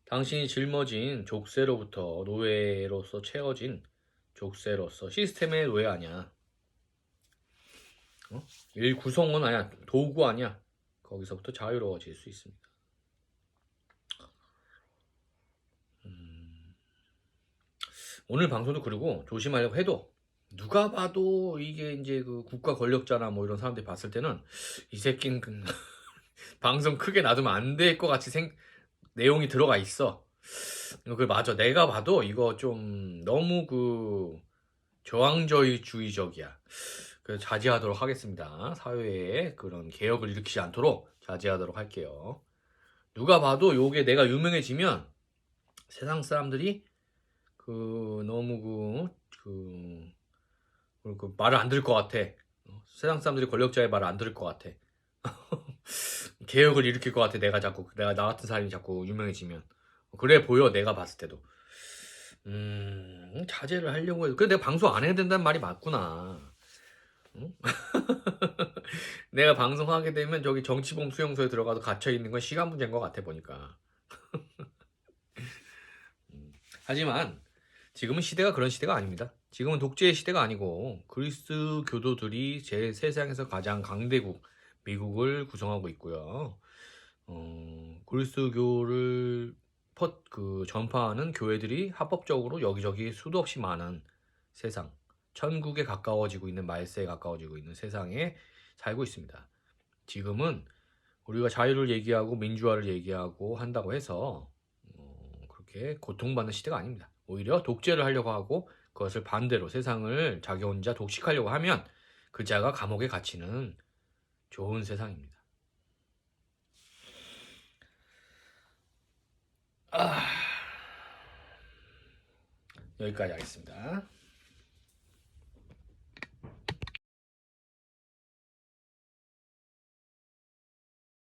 당신이 짊어진 족쇄로부터 노예로서 채워진 족쇄로서 시스템의 노예 아니야. 일 구성원 아니야. 도구 아니야. 거기서부터 자유로워질 수 있습니다. 오늘 방송도 그리고 조심하려고 해도 누가 봐도 이게 이제 그 국가 권력자나 뭐 이런 사람들이 봤을 때는 이 새끼는 방송 크게 놔두면 안 될 것 같이 내용이 들어가 있어. 그 맞아. 내가 봐도 이거 좀 너무 그 저항주의적이야. 그래서 자제하도록 하겠습니다. 사회에 그런 개혁을 일으키지 않도록 자제하도록 할게요. 누가 봐도 요게 내가 유명해지면 세상 사람들이 그 너무 그 말을 안 들을 것 같아. 세상 사람들이 권력자의 말을 안 들을 것 같아. 개혁을 일으킬 것 같아. 내가 나 같은 사람이 자꾸 유명해지면 그래 보여. 내가 봤을 때도 자제를 하려고 해도 그래 내가 방송 안 해야 된다는 말이 맞구나. 응? 내가 방송하게 되면 저기 정치범 수용소에 들어가서 갇혀 있는 건 시간 문제인 것 같아 보니까. 하지만 지금은 시대가 그런 시대가 아닙니다. 지금은 독재의 시대가 아니고 그리스 교도들이 제 세상에서 가장 강대국 미국을 구성하고 있고요. 그리스도교를 전파하는 교회들이 합법적으로 여기저기 수도 없이 많은 세상, 천국에 가까워지고 있는 말세에 가까워지고 있는 세상에 살고 있습니다. 지금은 우리가 자유를 얘기하고 민주화를 얘기하고 한다고 해서 그렇게 고통받는 시대가 아닙니다. 오히려 독재를 하려고 하고 그것을 반대로 세상을 자기 혼자 독식하려고 하면 그 자가 감옥에 갇히는 좋은 세상입니다. 여기까지 하겠습니다.